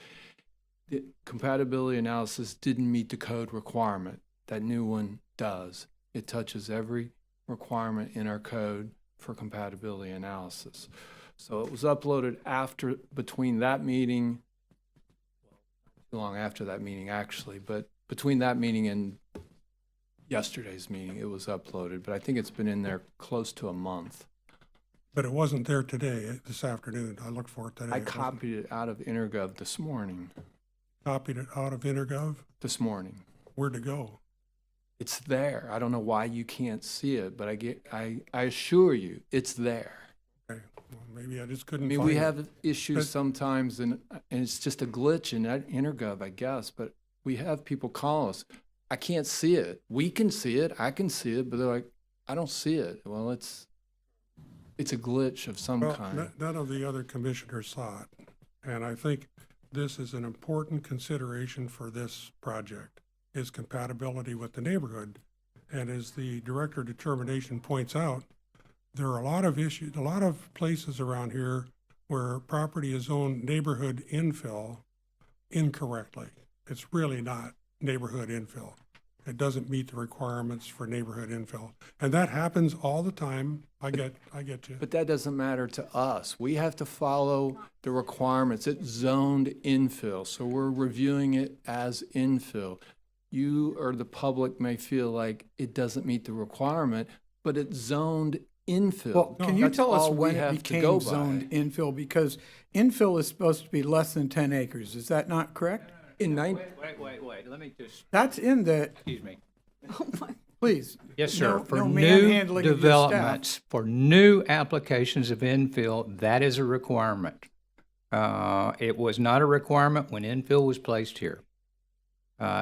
Speaker 10: the compatibility analysis didn't meet the code requirement. That new one does. It touches every requirement in our code for compatibility analysis. So it was uploaded between that meeting, too long after that meeting actually, but between that meeting and yesterday's meeting, it was uploaded, but I think it's been in there close to a month.
Speaker 5: But it wasn't there today, this afternoon. I looked for it today.
Speaker 10: I
Speaker 5: It wasn't.
Speaker 10: copied it out of InterGov this morning.
Speaker 5: Copied it out of InterGov.
Speaker 10: This morning.
Speaker 5: Where'd it go?
Speaker 10: It's there. I don't know why you can't see it, but I assure you, it's there.
Speaker 5: Okay, well, maybe I just
Speaker 10: I
Speaker 5: couldn't
Speaker 10: mean,
Speaker 5: find
Speaker 10: we
Speaker 5: it.
Speaker 10: have issues
Speaker 5: But-
Speaker 10: sometimes, and it's just a glitch in that InterGov, I guess, but we have people call us. I can't see it. We can see it. I can see it, but they're like, I don't see it. Well, it's a glitch of some
Speaker 5: Well,
Speaker 10: kind.
Speaker 5: none of the other commissioners saw it, and I think this is an important consideration for this project, is compatibility with the neighborhood. And as the Director of Determination points out, there are a lot of issues, a lot of places around here where property is zoned neighborhood infill incorrectly. It's really not neighborhood infill. It doesn't meet the requirements for neighborhood infill. And that happens all the time. I get you.
Speaker 10: But that doesn't matter to us. We have to follow the requirements. It's zoned infill, so we're reviewing it as infill. You or the public may feel like it doesn't meet the requirement, but it's zoned infill.
Speaker 1: Well, can you
Speaker 10: That's
Speaker 1: tell us
Speaker 10: all we
Speaker 1: when it
Speaker 10: have to go
Speaker 1: became
Speaker 10: by.
Speaker 1: zoned infill? Because infill is supposed to be less than 10 acres. Is that not correct?
Speaker 10: In
Speaker 6: Wait, let me just,
Speaker 1: That's in the,
Speaker 6: excuse me.
Speaker 1: please.
Speaker 6: Yes, sir.
Speaker 1: No-
Speaker 6: For
Speaker 1: no
Speaker 6: new
Speaker 1: manhandling of your staff.
Speaker 6: developments, for new applications of infill, that is a requirement. It was not a requirement when infill was placed here,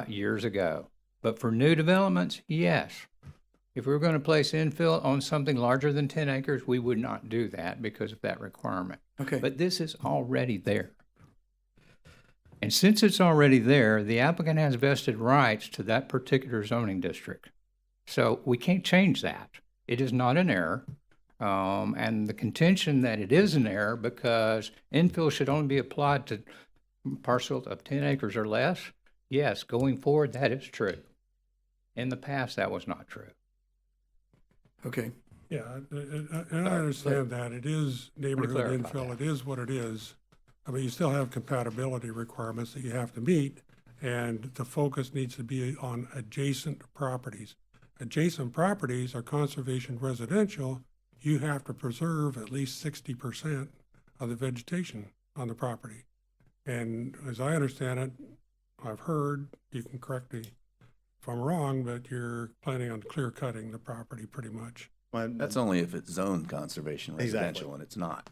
Speaker 6: years ago. But for new developments, yes. If we were going to place infill on something larger than 10 acres, we would not do that because of that requirement.
Speaker 1: Okay.
Speaker 6: But this is already there. And since it's already there, the applicant has vested rights to that particular zoning district. So we can't change that. It is not an error. And the contention that it is an error because infill should only be applied to parcels of 10 acres or less, yes, going forward, that is true. In the past, that was not true.
Speaker 1: Okay.
Speaker 5: Yeah, and I understand that. It is neighborhood
Speaker 6: clarify
Speaker 5: infill.
Speaker 6: that.
Speaker 5: It is what it is. I mean, you still have compatibility requirements that you have to meet, and the focus needs to be on adjacent properties. Adjacent properties are conservation residential. You have to preserve at least 60% of the vegetation on the property. And as I understand it, I've heard, you can correct me if I'm wrong, but you're planning on clear cutting the property pretty much.
Speaker 3: That's only if it's zoned conservation
Speaker 8: Exactly.
Speaker 3: residential, and it's not.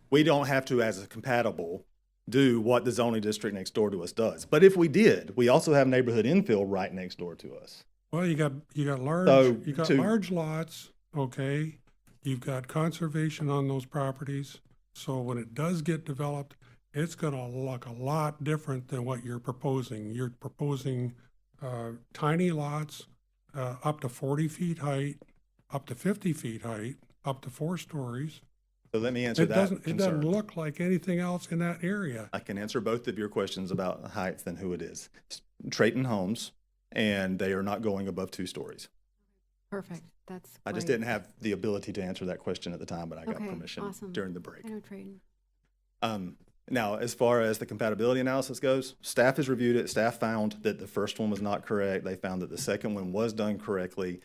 Speaker 8: We don't have to, as a compatible, do what the zoning district next door to us does. But if we did, we also have neighborhood infill right next door to us.
Speaker 5: Well, you got
Speaker 8: So, to-
Speaker 5: large lots, okay? You've got conservation on those properties. So when it does get developed, it's gonna look a lot different than what you're proposing. You're proposing, tiny lots, up to 40 feet height, up to 50 feet height, up to 4 stories.
Speaker 8: So let me answer that
Speaker 5: It doesn't
Speaker 8: concern.
Speaker 5: look like anything else in that area.
Speaker 8: I can answer both of your questions about height and who it is. It's Trayton Homes, and they are not going above 2 stories.
Speaker 9: Perfect, that's
Speaker 8: I just
Speaker 9: great.
Speaker 8: didn't have the ability to answer that question at the time, but I got
Speaker 9: Okay,
Speaker 8: permission
Speaker 9: awesome.
Speaker 8: during the break.
Speaker 9: I know Trayton.
Speaker 8: Now, as far as the compatibility analysis goes, staff has reviewed it. Staff found that the first one was not correct. They found that the second one was done correctly.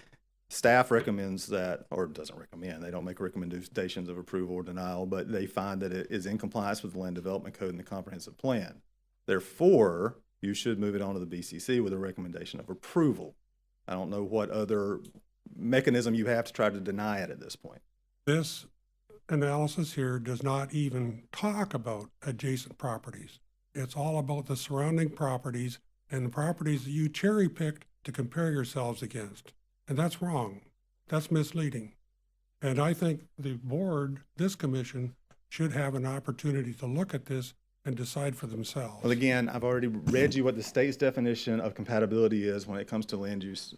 Speaker 8: Staff recommends that, or doesn't recommend, they don't make recommendations of approval or denial, but they find that it is in compliance with the Land Development Code and the Comprehensive Plan. Therefore, you should move it on to the BCC with a recommendation of approval. I don't know what other mechanism you have to try to deny it at this point.
Speaker 5: This analysis here does not even talk about adjacent properties. It's all about the surrounding properties and the properties that you cherry-picked to compare yourselves against. And that's wrong. That's misleading. And I think the board, this commission, should have an opportunity to look at this and decide for themselves.
Speaker 8: Well, again, I've already read you what the state's definition of compatibility is when it comes to land use.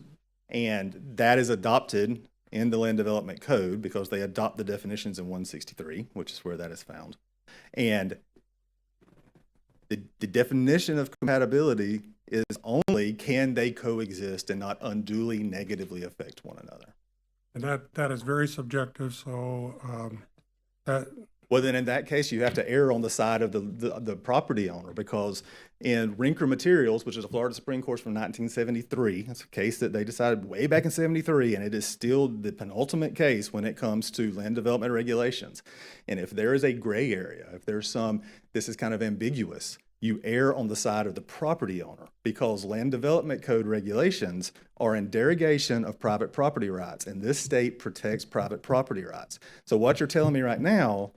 Speaker 8: And that is adopted in the Land Development Code because they adopt the definitions in 163, which is where that is found. And the definition of compatibility is only can they coexist and not unduly negatively affect one another.
Speaker 5: And that is very subjective, so that,
Speaker 8: Well, then in that case, you have to err on the side of the property owner because in Rinker Materials, which is a Florida Supreme Court from 1973, it's a case that they decided way back in 73, and it is still the penultimate case when it comes to land development regulations. And if there is a gray area, if there's this is kind of ambiguous, you err on the side of the property owner because land development code regulations are in derogation of private property rights, and this state protects private property rights. So what you're telling me right now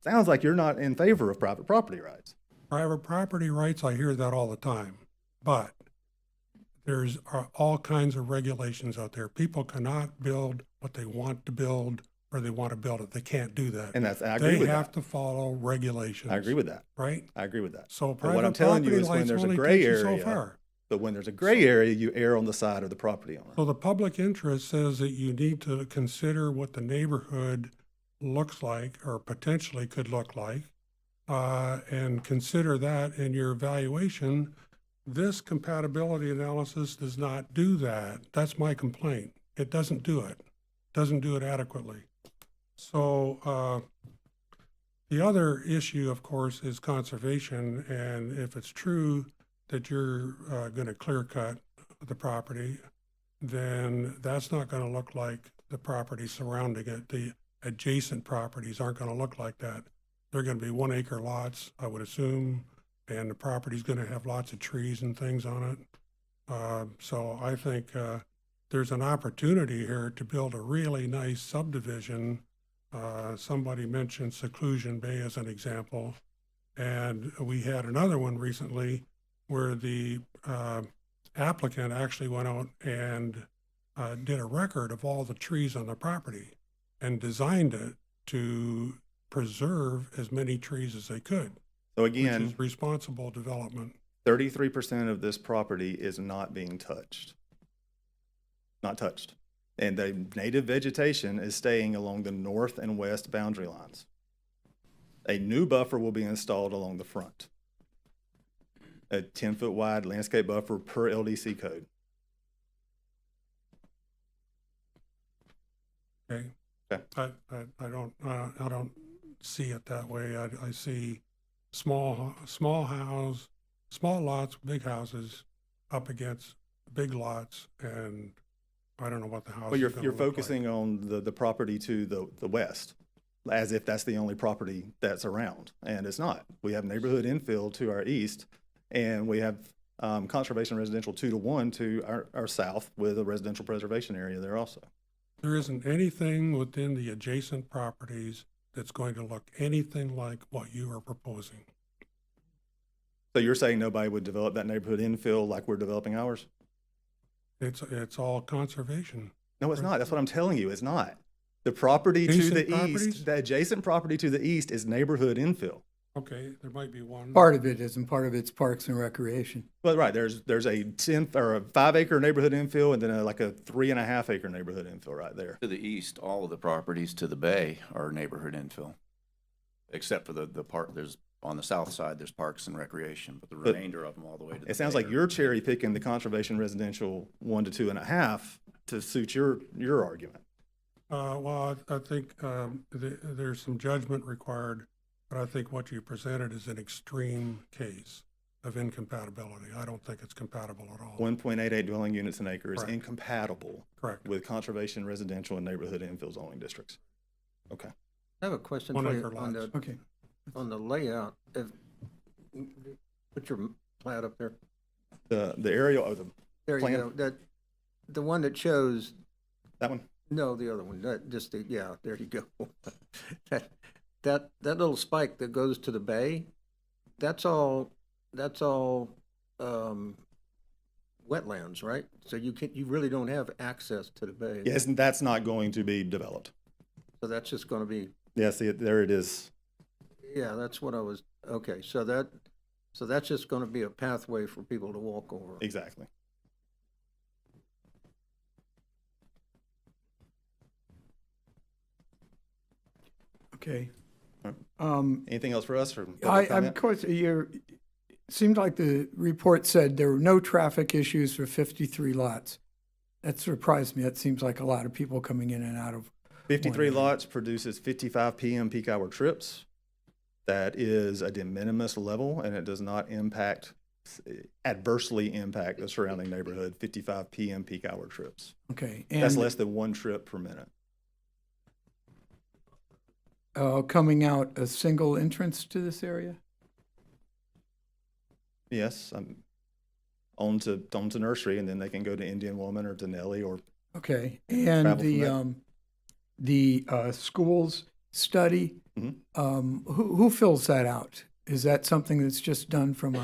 Speaker 8: sounds like you're not in favor of private property rights.
Speaker 5: private property rights, I hear that all the time. But there's all kinds of regulations out there. People cannot build what they want to build or they want to build it. They can't do that.
Speaker 8: And I agree with
Speaker 5: They have
Speaker 8: that.
Speaker 5: to follow regulations.
Speaker 8: I agree with that.
Speaker 5: Right?
Speaker 8: I agree with that.
Speaker 5: So
Speaker 8: But what I'm
Speaker 5: private
Speaker 8: telling you
Speaker 5: property
Speaker 8: is when
Speaker 5: rights
Speaker 8: there's a
Speaker 5: only
Speaker 8: gray
Speaker 5: takes you so
Speaker 8: area,
Speaker 5: far.
Speaker 8: but when there's a gray area, you err on the side of the property owner.
Speaker 5: So the public interest says that you need to consider what the neighborhood looks like or potentially could look like, and consider that in your evaluation. This compatibility analysis does not do that. That's my complaint. It doesn't do it. Doesn't do it adequately. So, the other issue, of course, is conservation, and if it's true that you're gonna clear cut the property, then that's not gonna look like the property surrounding it. The adjacent properties aren't gonna look like that. They're gonna be 1 acre lots, I would assume, and the property's gonna have lots of trees and things on it. So I think there's an opportunity here to build a really nice subdivision. Somebody mentioned Seclusion Bay as an example. And we had another one recently where the applicant actually went out and did a record of all the trees on the property and designed it to preserve as many trees as they could,
Speaker 8: So
Speaker 5: which
Speaker 8: again,
Speaker 5: is responsible development.
Speaker 8: 33% of this property is not being touched. Not touched. And the native vegetation is staying along the north and west boundary lines. A new buffer will be installed along the front. A 10-foot wide landscape buffer per LDC code.
Speaker 5: Okay.
Speaker 8: Okay.
Speaker 5: I don't see it that way. I see small house, small lots, big houses up against big lots, and I don't know what the house
Speaker 8: Well,
Speaker 5: is
Speaker 8: you're
Speaker 5: gonna look like.
Speaker 8: focusing on the property to the west, as if that's the only property that's around, and it's not. We have neighborhood infill to our east, and we have conservation residential 2-to-1 to our south with a residential preservation area there also.
Speaker 5: There isn't anything within the adjacent properties that's going to look anything like what you are proposing.
Speaker 8: So you're saying nobody would develop that neighborhood infill like we're developing ours?
Speaker 5: It's all conservation.
Speaker 8: No, it's not. That's what I'm telling you. It's not. The property to
Speaker 5: Adjacent
Speaker 8: the
Speaker 5: properties?
Speaker 8: east, the adjacent property to the east is neighborhood infill.
Speaker 5: Okay, there might be one.
Speaker 1: Part of it isn't, part of it's parks and recreation.
Speaker 8: Well, right, there's a 10 or a 5-acre neighborhood infill and then like a 3.5-acre neighborhood infill right there.
Speaker 3: To the east, all of the properties to the bay are neighborhood infill, except for the part, there's, on the south side, there's parks and recreation, but the
Speaker 8: But
Speaker 3: remainder of them all the way to the
Speaker 8: It sounds
Speaker 3: bay
Speaker 8: like
Speaker 3: are-
Speaker 8: you're cherry picking the conservation residential 1 to 2.5 to suit your argument.
Speaker 5: Well, I think there's some judgment required, but I think what you presented is an extreme case of incompatibility. I don't think it's compatible at all.
Speaker 8: 1.88 dwelling units an acre is
Speaker 5: Correct.
Speaker 8: incompatible
Speaker 5: Correct.
Speaker 8: with conservation residential and neighborhood infill zoning districts. Okay.
Speaker 2: I have a question
Speaker 5: 1
Speaker 2: for you
Speaker 5: acre
Speaker 2: on
Speaker 5: lots.
Speaker 2: the,
Speaker 1: Okay.
Speaker 2: on the layout. Put your plat up there.
Speaker 8: The aerial of
Speaker 2: There you
Speaker 8: Plan.
Speaker 2: go. The one that shows,
Speaker 8: that one?
Speaker 2: no, the other one, yeah, there you go. That little spike that goes to the bay, that's all wetlands, right? So you really don't have access to the bay.
Speaker 8: Yes, and that's not going to be developed.
Speaker 2: So that's just gonna be,
Speaker 8: Yeah, see, there it is.
Speaker 2: yeah, that's what I was, okay, so that's just gonna be a pathway for people to walk over.
Speaker 8: Exactly.
Speaker 1: Okay.
Speaker 8: Anything else for us or?
Speaker 1: Of course, seemed like the report said there were no traffic issues for 53 lots. That surprised me. That seems like a lot of people coming in and out of.
Speaker 8: 53
Speaker 1: one area.
Speaker 8: lots produces 55 PM peak hour trips. That is a de minimis level and it does not adversely impact the surrounding neighborhood, 55 PM peak hour trips.
Speaker 1: Okay.
Speaker 8: That's
Speaker 1: And
Speaker 8: less than 1 trip per minute.
Speaker 1: coming out a single entrance to this area?
Speaker 8: Yes, on to nursery and then they can go to Indian Woman or to Nellie or
Speaker 1: Okay. And
Speaker 8: Travel from
Speaker 1: the schools study,
Speaker 8: Mhm.
Speaker 1: Who fills that out? Is that something that's just done from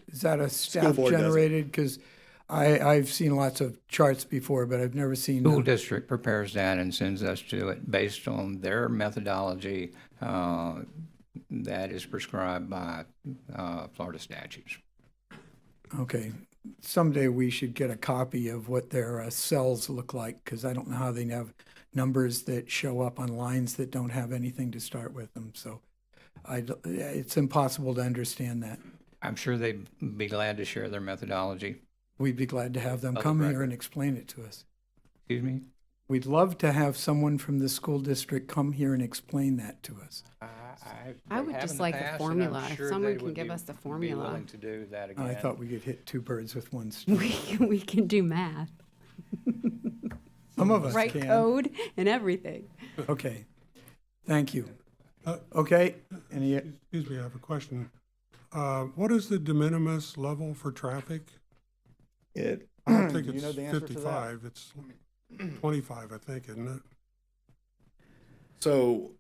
Speaker 1: is that a staff
Speaker 8: board does it.
Speaker 1: generated? Because I've seen lots of charts before, but I've never seen.
Speaker 6: School district prepares that and sends us to it based on their methodology that is prescribed by Florida statutes.
Speaker 1: Okay. Someday we should get a copy of what their cells look like, because I don't know how they have numbers that show up on lines that don't have anything to start with them. So it's impossible to understand that.
Speaker 6: I'm sure they'd be glad to share their methodology.
Speaker 1: We'd be glad to have them
Speaker 6: Public
Speaker 1: come here
Speaker 6: record.
Speaker 1: and explain it to us.
Speaker 6: Excuse me?
Speaker 1: We'd love to have someone from the school district come here and explain that to us.
Speaker 9: I would just like a formula. If someone can give us the formula.
Speaker 6: Be willing to do that again.
Speaker 1: I thought we could hit 2 birds with 1 stone.
Speaker 9: We can do math,
Speaker 1: Some of us
Speaker 9: write
Speaker 1: can.
Speaker 9: code and everything.
Speaker 1: Okay. Thank you.
Speaker 5: Uh,
Speaker 1: Okay. Any,
Speaker 5: Excuse me, I have a question. What is the de minimis level for traffic?
Speaker 8: I
Speaker 5: I don't think
Speaker 8: Do you
Speaker 5: it's
Speaker 8: know the answer to that?
Speaker 5: 55, it's 25, I think, isn't it?
Speaker 11: So,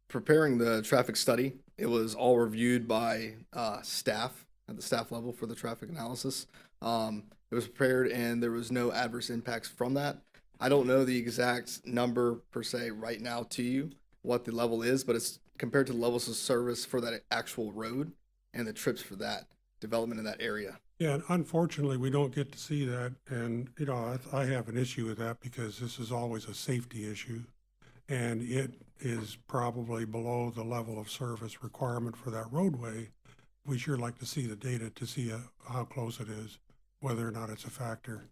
Speaker 11: preparing the traffic study, it was all reviewed by staff at the staff level for the traffic analysis. It was prepared and there was no adverse impacts from that. I don't know the exact number per se right now to you, what the level is, but it's compared to the levels of service for that actual road and the trips for that development in that area.
Speaker 5: Yeah, and unfortunately, we don't get to see that, and, you know, I have an issue with that because this is always a safety issue, and it is probably below the level of service requirement for that roadway. We sure like to see the data to see how close it is, whether or not it's a factor.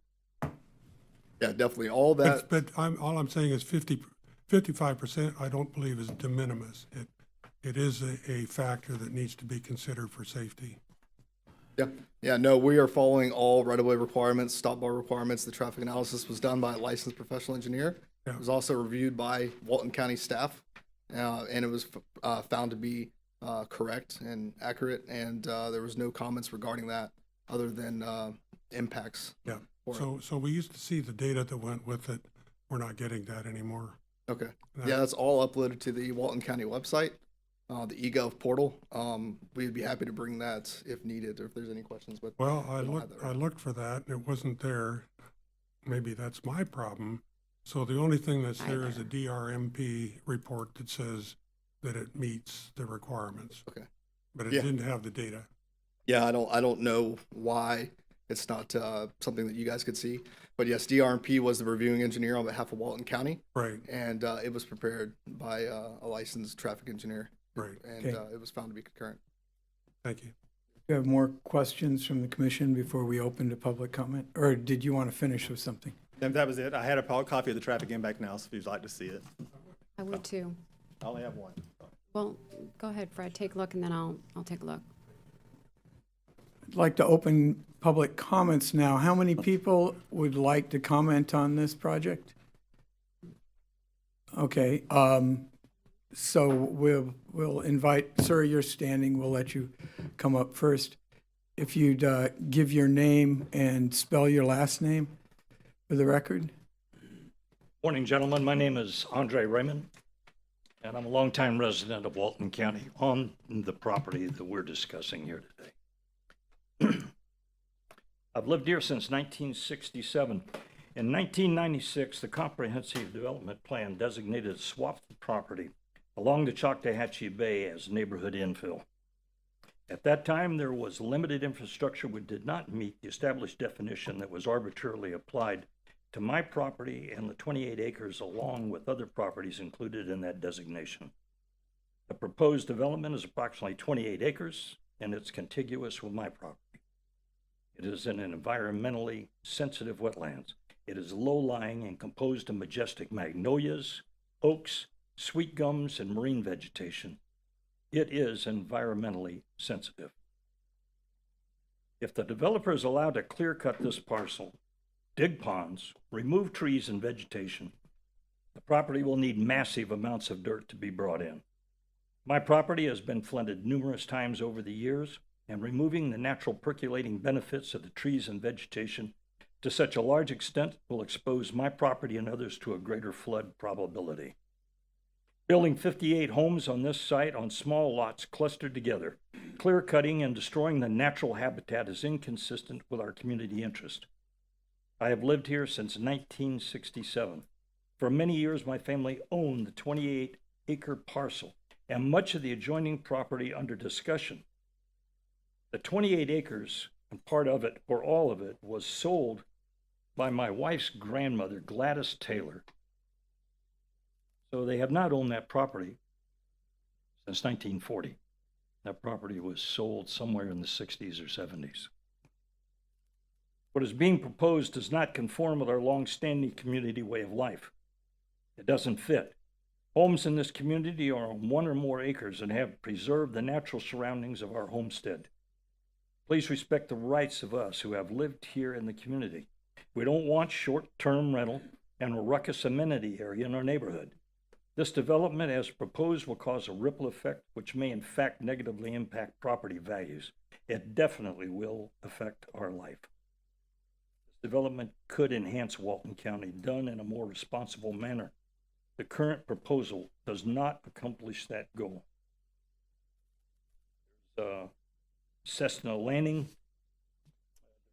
Speaker 11: Yeah, definitely. All that.
Speaker 5: But all I'm saying is 55%, I don't believe is de minimis. It is a factor that needs to be considered for safety.
Speaker 11: Yeah, no, we are following all right-of-way requirements, stop bar requirements. The traffic analysis was done by a licensed professional engineer.
Speaker 5: Yeah.
Speaker 11: It was also reviewed by Walton County staff, and it was found to be correct and accurate, and there was no comments regarding that other than impacts.
Speaker 5: Yeah.
Speaker 11: for it.
Speaker 5: So we used to see the data that went with it. We're not getting that anymore.
Speaker 11: Okay.
Speaker 5: That-
Speaker 11: Yeah, that's all uploaded to the Walton County website, the eGov portal. We'd be happy to bring that if needed, or if there's any questions. But
Speaker 5: Well, I
Speaker 11: we don't have
Speaker 5: looked,
Speaker 11: that
Speaker 5: I
Speaker 11: right
Speaker 5: looked for that and it wasn't there. Maybe that's my problem. So the only thing that's there is a DRMP report that says that it meets the requirements.
Speaker 11: Okay.
Speaker 5: But it
Speaker 11: Yeah.
Speaker 5: didn't have the data.
Speaker 11: Yeah, I don't know why it's not something that you guys could see. But yes, DRMP was the reviewing engineer on behalf of Walton County,
Speaker 5: Right,
Speaker 11: and it was prepared by a licensed traffic engineer,
Speaker 5: right.
Speaker 11: and
Speaker 1: Okay.
Speaker 11: it was found to be concurrent.
Speaker 5: Thank you.
Speaker 1: Do you have more questions from the commission before we open to public comment? Or did you want to finish with something?
Speaker 8: And that was it. I had a copy of the traffic impact analysis if you'd like to see it.
Speaker 9: I would too.
Speaker 8: I only have one.
Speaker 9: Well, go ahead, Fred, take a look, and then I'll take a look.
Speaker 1: I'd like to open public comments now. How many people would like to comment on this project? Okay, so we'll invite, sir, you're standing, we'll let you come up first. If you'd give your name and spell your last name for the record.
Speaker 12: Morning, gentlemen. My name is Andre Raymond, and I'm a longtime resident of Walton County on the property that we're discussing here today. I've lived here since 1967. In 1996, the Comprehensive Development Plan designated swath of property along the Choctawhatchee Bay as neighborhood infill. At that time, there was limited infrastructure which did not meet the established definition that was arbitrarily applied to my property and the 28 acres along with other properties included in that designation. The proposed development is approximately 28 acres and it's contiguous with my property. It is in an environmentally sensitive wetlands. It is low-lying and composed of majestic magnolias, oaks, sweet gums, and marine vegetation. It is environmentally sensitive. If the developer is allowed to clear-cut this parcel, dig ponds, remove trees and vegetation, the property will need massive amounts of dirt to be brought in. My property has been flooded numerous times over the years, and removing the natural percolating benefits of the trees and vegetation to such a large extent will expose my property and others to a greater flood probability. Building 58 homes on this site on small lots clustered together, clear-cutting and destroying the natural habitat is inconsistent with our community interest. I have lived here since 1967. For many years, my family owned the 28-acre parcel and much of the adjoining property under discussion. The 28 acres, and part of it, or all of it, was sold by my wife's grandmother, Gladys Taylor. So they have not owned that property since 1940. That property was sold somewhere in the 60s or 70s. What is being proposed does not conform with our long-standing community way of life. It doesn't fit. Homes in this community are on 1 or more acres and have preserved the natural surroundings of our homestead. Please respect the rights of us who have lived here in the community. We don't want short-term rental and a ruckus amenity area in our neighborhood. This development as proposed will cause a ripple effect which may in fact negatively impact property values. It definitely will affect our life. This development could enhance Walton County done in a more responsible manner. The current proposal does not accomplish that goal. Cessna Landing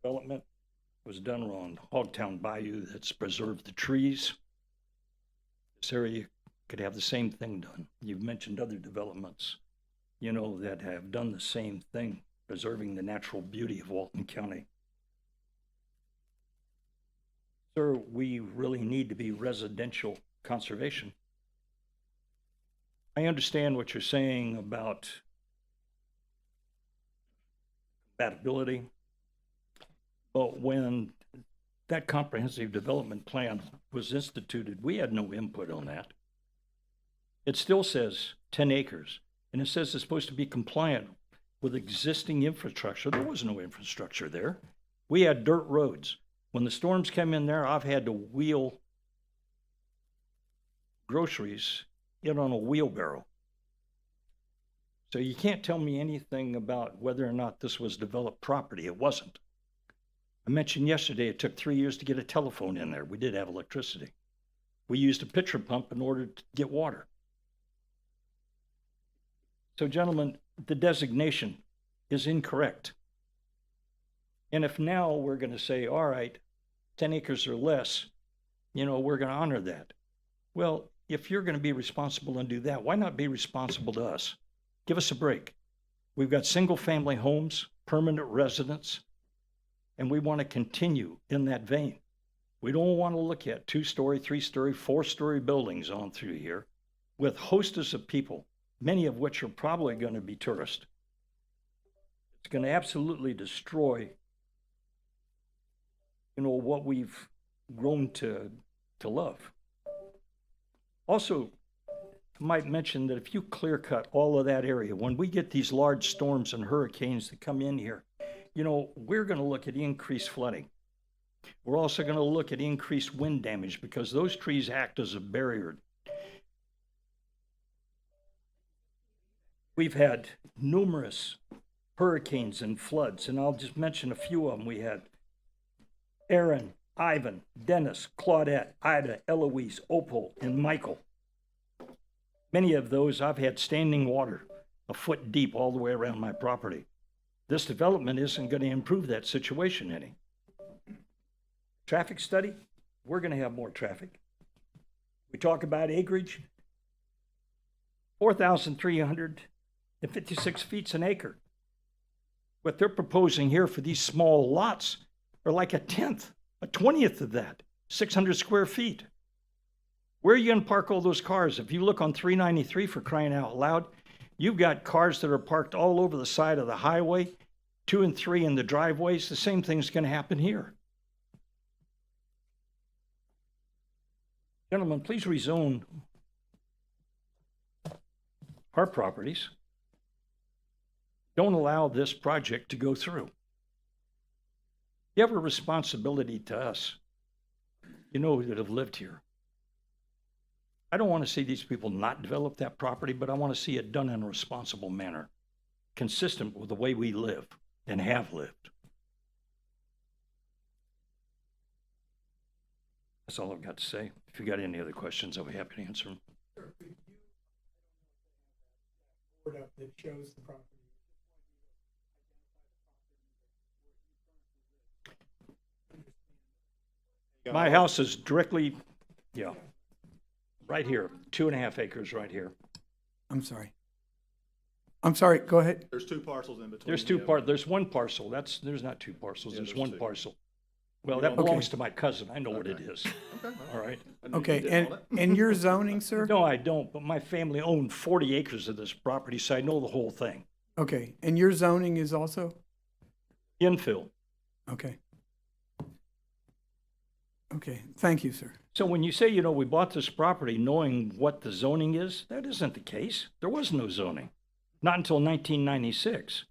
Speaker 12: development was done around Hogtown Bayou that's preserved the trees. This area could have the same thing done. You've mentioned other developments, that have done the same thing, preserving the natural beauty of Walton County. Sir, we really need to be residential conservation. I understand what you're saying about compatibility, but when that comprehensive development plan was instituted, we had no input on that. It still says 10 acres, and it says it's supposed to be compliant with existing infrastructure. There was no infrastructure there. We had dirt roads. When the storms came in there, I've had to wheel groceries in on a wheelbarrow. So you can't tell me anything about whether or not this was developed property. It wasn't. I mentioned yesterday it took 3 years to get a telephone in there. We did have electricity. We used a pitcher pump in order to get water. So gentlemen, the designation is incorrect. And if now we're going to say, all right, 10 acres or less, we're going to honor that. Well, if you're going to be responsible and do that, why not be responsible to us? Give us a break. We've got single-family homes, permanent residents, and we want to continue in that vein. We don't want to look at 2-story, 3-story, 4-story buildings on through here with hostes of people, many of which are probably going to be tourists. It's going to absolutely destroy, what we've grown to love. Also, I might mention that if you clear cut all of that area, when we get these large storms and hurricanes that come in here, we're going to look at increased flooding. We're also going to look at increased wind damage because those trees act as a barrier. We've had numerous hurricanes and floods, and I'll just mention a few of them. We had Aaron, Ivan, Dennis, Claudette, Ida, Eloise, Opal, and Michael. Many of those I've had standing water a foot deep all the way around my property. This development isn't going to improve that situation any. Traffic study, we're going to have more traffic. We talk about acreage, 4,356 feet an acre. What they're proposing here for these small lots are like a 20th of that, 600 square feet. Where are you going to park all those cars? If you look on 393, for crying out loud, you've got cars that are parked all over the side of the highway, 2 and 3 in the driveways. The same thing's going to happen here. Gentlemen, please rezone our properties. Don't allow this project to go through. You have a responsibility to us, that have lived here. I don't want to see these people not develop that property, but I want to see it done in a responsible manner, consistent with the way we live and have lived. That's all I've got to say. If you got any other questions, I'll be happy to answer them.
Speaker 1: That shows the property.
Speaker 12: My house is directly, right here, 2.5 acres right here.
Speaker 1: I'm sorry, go ahead.
Speaker 8: There's 2 parcels in between.
Speaker 12: There's one parcel. There's not 2 parcels.
Speaker 8: Yeah,
Speaker 12: There's
Speaker 8: there's
Speaker 12: one
Speaker 8: 2.
Speaker 12: parcel. Well, that belongs to my cousin. I know what it is.
Speaker 8: Okay.
Speaker 12: All right.
Speaker 1: Okay, and your zoning, sir?
Speaker 12: No, I don't, but my family owned 40 acres of this property, so I know the whole thing.
Speaker 1: Okay, and your zoning is also?
Speaker 12: Infill.
Speaker 1: Okay. Okay, thank you, sir.
Speaker 12: So when you say, we bought this property knowing what the zoning is, that isn't the case. There was no zoning. Not until 1996,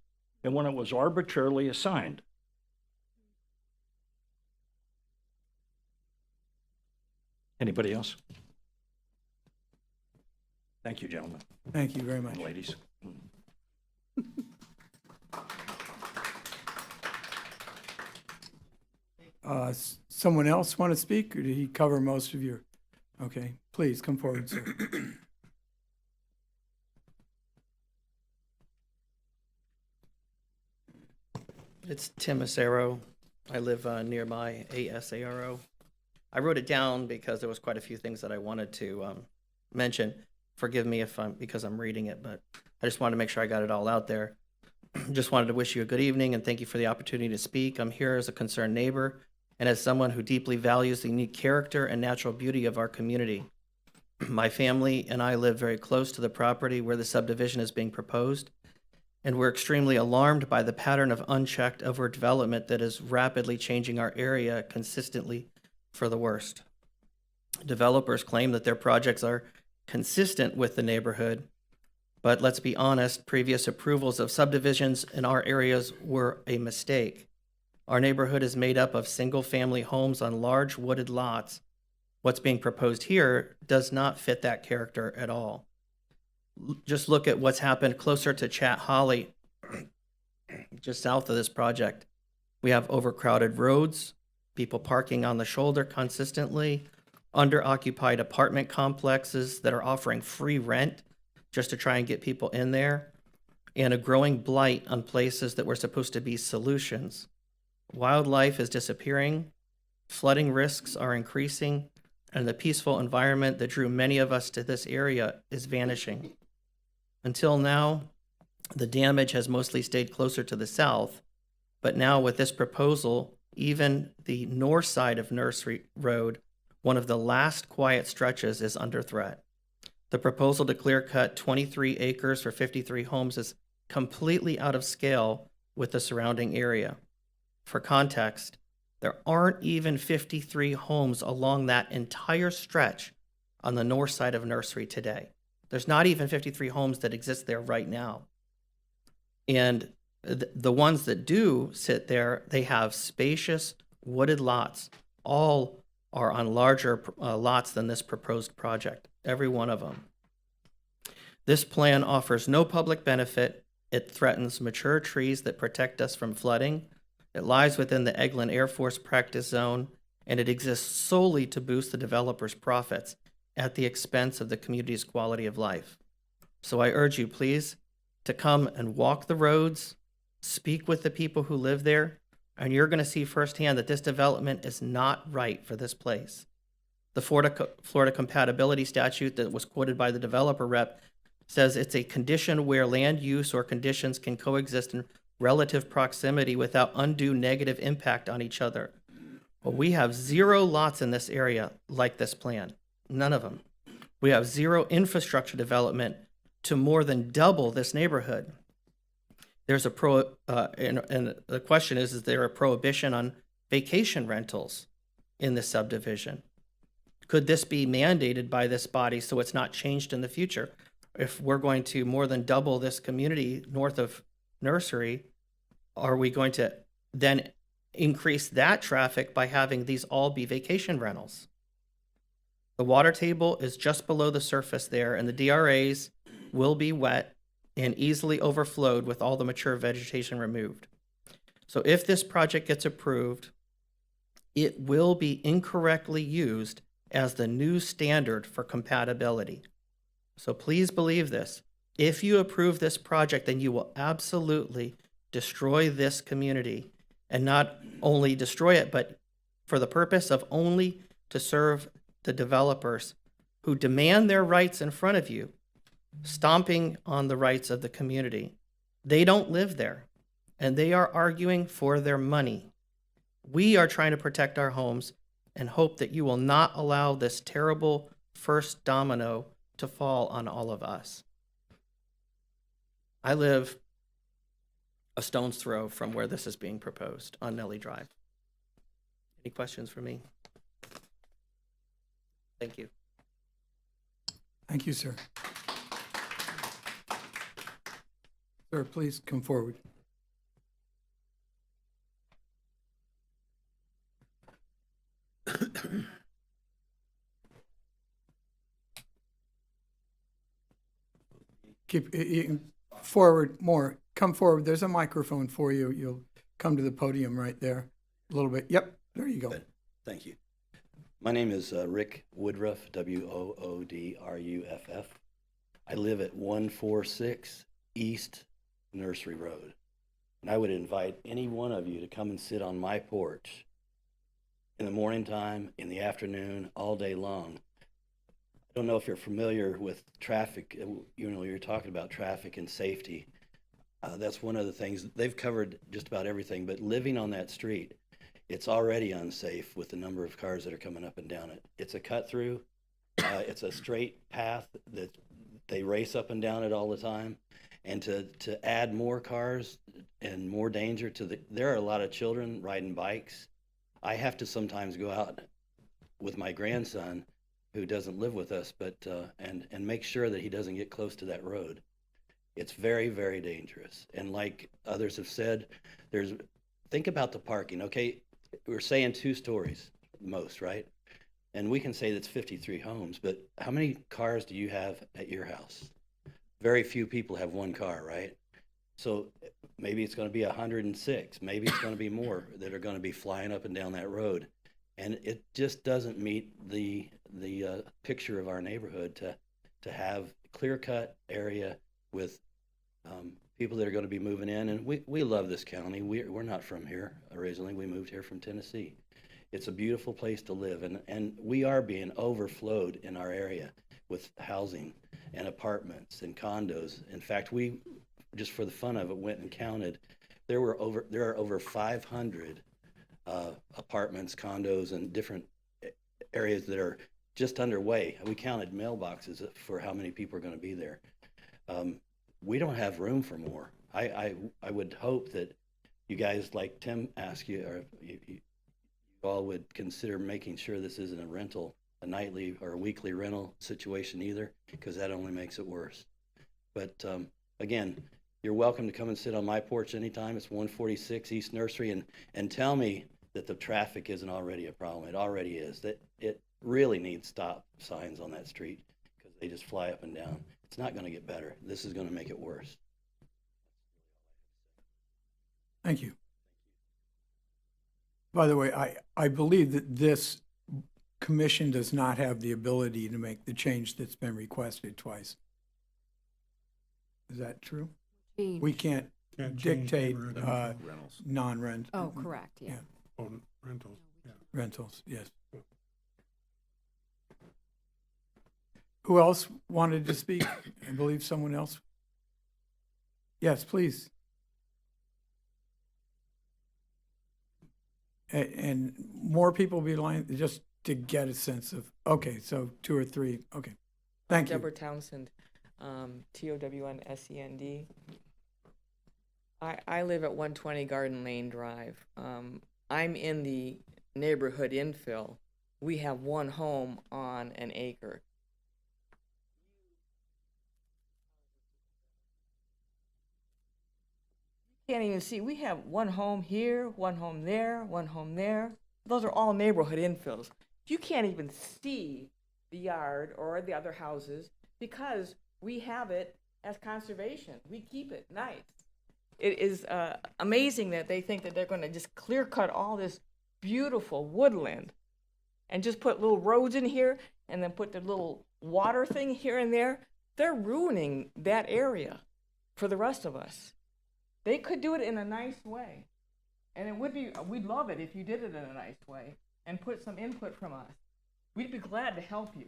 Speaker 12: and when it was arbitrarily assigned. Anybody else? Thank you, gentlemen
Speaker 1: Thank you very much.
Speaker 12: and ladies.
Speaker 1: Someone else want to speak, or did he cover most of your? Okay, please come forward, sir.
Speaker 13: It's Tim Asaro. I live nearby, ASARO. I wrote it down because there was quite a few things that I wanted to mention. Forgive me because I'm reading it, but I just wanted to make sure I got it all out there. Just wanted to wish you a good evening and thank you for the opportunity to speak. I'm here as a concerned neighbor and as someone who deeply values the unique character and natural beauty of our community. My family and I live very close to the property where the subdivision is being proposed, and we're extremely alarmed by the pattern of unchecked overdevelopment that is rapidly changing our area consistently for the worst. Developers claim that their projects are consistent with the neighborhood, but let's be honest, previous approvals of subdivisions in our areas were a mistake. Our neighborhood is made up of single-family homes on large wooded lots. What's being proposed here does not fit that character at all. Just look at what's happened closer to Chat Holly, just south of this project. We have overcrowded roads, people parking on the shoulder consistently, underoccupied apartment complexes that are offering free rent just to try and get people in there, and a growing blight on places that were supposed to be solutions. Wildlife is disappearing, flooding risks are increasing, and the peaceful environment that drew many of us to this area is vanishing. Until now, the damage has mostly stayed closer to the south, but now with this proposal, even the north side of Nursery Road, one of the last quiet stretches, is under threat. The proposal to clear cut 23 acres for 53 homes is completely out of scale with the surrounding area. For context, there aren't even 53 homes along that entire stretch on the north side of Nursery today. There's not even 53 homes that exist there right now. And the ones that do sit there, they have spacious wooded lots. All are on larger lots than this proposed project, every one of them. This plan offers no public benefit. It threatens mature trees that protect us from flooding. It lies within the Eglin Air Force practice zone, and it exists solely to boost the developer's profits at the expense of the community's quality of life. So I urge you, please, to come and walk the roads, speak with the people who live there, and you're going to see firsthand that this development is not right for this place. The Florida compatibility statute that was quoted by the developer rep says it's a condition where land use or conditions can coexist in relative proximity without undue negative impact on each other. Well, we have 0 lots in this area like this plan, none of them. We have 0 infrastructure development to more than double this neighborhood. There's a and the question is there a prohibition on vacation rentals in this subdivision? Could this be mandated by this body so it's not changed in the future? If we're going to more than double this community north of Nursery, are we going to then increase that traffic by having these all be vacation rentals? The water table is just below the surface there, and the DRAs will be wet and easily overflowed with all the mature vegetation removed. So if this project gets approved, it will be incorrectly used as the new standard for compatibility. So please believe this. If you approve this project, then you will absolutely destroy this community, and not only destroy it, but for the purpose of only to serve the developers who demand their rights in front of you, stomping on the rights of the community. They don't live there, and they are arguing for their money. We are trying to protect our homes and hope that you will not allow this terrible first domino to fall on all of us. I live a stone's throw from where this is being proposed on Nellie Drive. Any questions for me? Thank you.
Speaker 1: Thank you, sir. Sir, please come forward. Forward more. Come forward. There's a microphone for you. You'll come to the podium right there. A little bit. Yep. There you go.
Speaker 14: Good. Thank you. My name is Rick Woodruff, Woodruff. I live at 146 East Nursery Road. And I would invite any one of you to come and sit on my porch in the morning time, in the afternoon, all day long. I don't know if you're familiar with traffic. You know, you're talking about traffic and safety. That's one of the things. They've covered just about everything, but living on that street, it's already unsafe with the number of cars that are coming up and down it. It's a cut through. It's a straight path that they race up and down it all the time. And to add more cars and more danger to there are a lot of children riding bikes. I have to sometimes go out with my grandson who doesn't live with us, but and make sure that he doesn't get close to that road. It's very, very dangerous. And like others have said, think about the parking. Okay, we're saying 2 stories most, right? And we can say that's 53 homes, but how many cars do you have at your house? Very few people have 1 car, right? So maybe it's gonna be 106, maybe it's gonna be more that are gonna be flying up and down that road. And it just doesn't meet the picture of our neighborhood to have clear-cut area with people that are gonna be moving in. And we love this county. We're not from here originally. We moved here from Tennessee. It's a beautiful place to live, and we are being overflowed in our area with housing and apartments and condos. In fact, we, just for the fun of it, went and counted. There are over 500 apartments, condos, and different areas that are just underway. We counted mailboxes for how many people are going to be there. We don't have room for more. I would hope that you guys, like Tim asked you, or you all would consider making sure this isn't a rental, a nightly or a weekly rental situation either, because that only makes it worse. But again, you're welcome to come and sit on my porch anytime. It's 146 East Nursery, and tell me that the traffic isn't already a problem. It already is. That it really needs stop signs on that street because they just fly up and down. It's not going to get better. This is going to make it worse.
Speaker 1: Thank you. By the way, I believe that this commission does not have the ability to make the change that's been requested twice. Is that true? We can't
Speaker 5: Can't change
Speaker 1: dictate
Speaker 5: neighborhood
Speaker 3: Rentals.
Speaker 1: non-rent.
Speaker 9: Oh, correct, yeah.
Speaker 5: on rentals, yeah.
Speaker 1: Rentals, yes. Who else wanted to speak? I believe someone else. Yes, please. And more people be lying, just to get a sense of, okay, so 2 or 3, okay. Thank you.
Speaker 15: Deborah Townsend, TOWNSEND. I live at 120 Garden Lane Drive. I'm in the neighborhood infill. We have one home on an acre. You can't even see, we have one home here, one home there, one home there. Those are all neighborhood infills. You can't even see the yard or the other houses because we have it as conservation. We keep it nice. It is amazing that they think that they're going to just clear cut all this beautiful woodland and just put little roads in here and then put the little water thing here and there. They're ruining that area for the rest of us. They could do it in a nice way. And it would be, we'd love it if you did it in a nice way and put some input from us. We'd be glad to help you.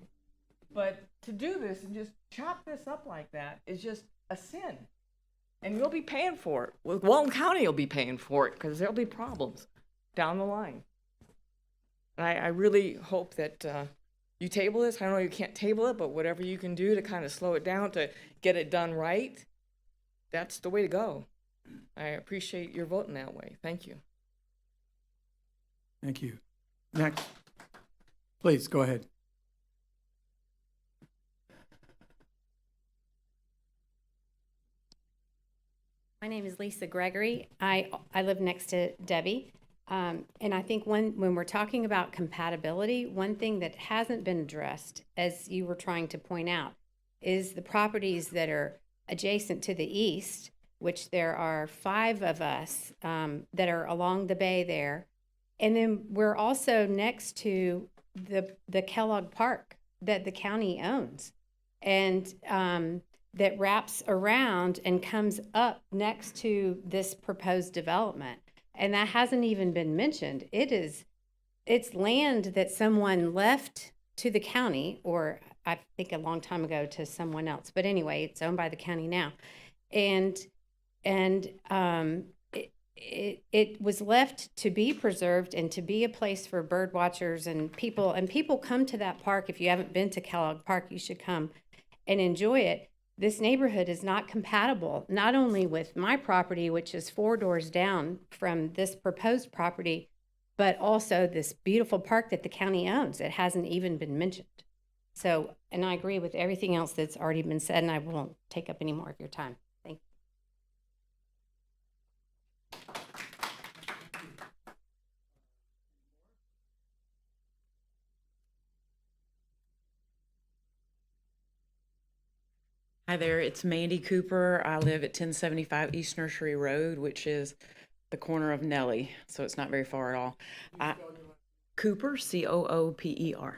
Speaker 15: But to do this and just chop this up like that is just a sin. And you'll be paying for it. Well, Walton County will be paying for it because there'll be problems down the line. And I really hope that you table this. I know you can't table it, but whatever you can do to kind of slow it down, to get it done right, that's the way to go. I appreciate your voting that way. Thank you.
Speaker 1: Thank you. Next. Please, go ahead.
Speaker 16: My name is Lisa Gregory. I live next to Debbie. And I think when we're talking about compatibility, one thing that hasn't been addressed, as you were trying to point out, is the properties that are adjacent to the east, which there are 5 of us that are along the bay there. And then we're also next to the Kellogg Park that the county owns. And that wraps around and comes up next to this proposed development. And that hasn't even been mentioned. It's land that someone left to the county, or I think a long time ago to someone else. But anyway, it's owned by the county now. And it was left to be preserved and to be a place for bird watchers and people come to that park. If you haven't been to Kellogg Park, you should come and enjoy it. This neighborhood is not compatible, not only with my property, which is 4 doors down from this proposed property, but also this beautiful park that the county owns. It hasn't even been mentioned. So, and I agree with everything else that's already been said, and I won't take up any more of your time. Thank you.
Speaker 17: Hi there, it's Mandy Cooper. I live at 1075 East Nursery Road, which is the corner of Nellie, so it's not very far at all. Cooper, Cooper.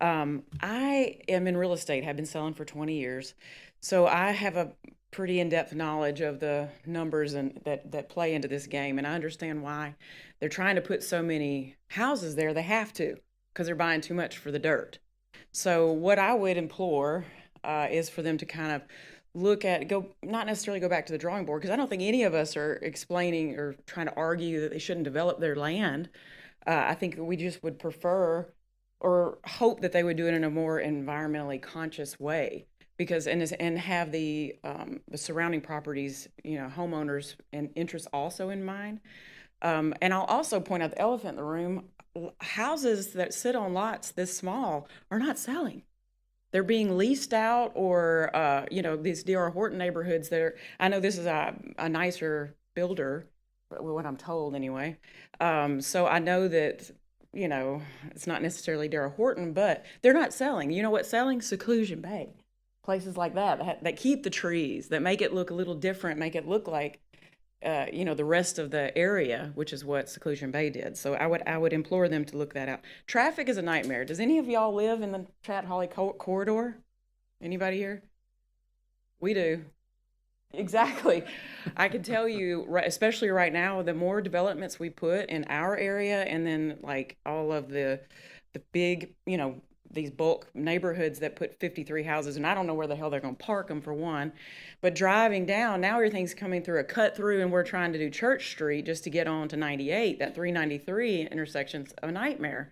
Speaker 17: I am in real estate, have been selling for 20 years, so I have a pretty in-depth knowledge of the numbers and that play into this game, and I understand why they're trying to put so many houses there. They have to, because they're buying too much for the dirt. So what I would implore is for them to kind of not necessarily go back to the drawing board, because I don't think any of us are explaining or trying to argue that they shouldn't develop their land. I think we just would prefer or hope that they would do it in a more environmentally conscious way, because and have the surrounding properties, homeowners and interests also in mind. And I'll also point out the elephant in the room: houses that sit on lots this small are not selling. They're being leased out, or these D.R. Horton neighborhoods. I know this is a nicer builder, what I'm told anyway. So I know that it's not necessarily D.R. Horton, but they're not selling. You know what's selling? Seclusion Bay, places like that keep the trees, that make it look a little different, make it look like the rest of the area, which is what Seclusion Bay did. So I would implore them to look that out. Traffic is a nightmare. Does any of y'all live in the Chat-Holly corridor? Anybody here? We do. Exactly. I can tell you, especially right now, the more developments we put in our area, and then like all of the big, these bulk neighborhoods that put 53 houses, and I don't know where the hell they're going to park them, for one. But driving down, now everything's coming through a cut through, and we're trying to do Church Street just to get on to 98. That 393 intersection's a nightmare.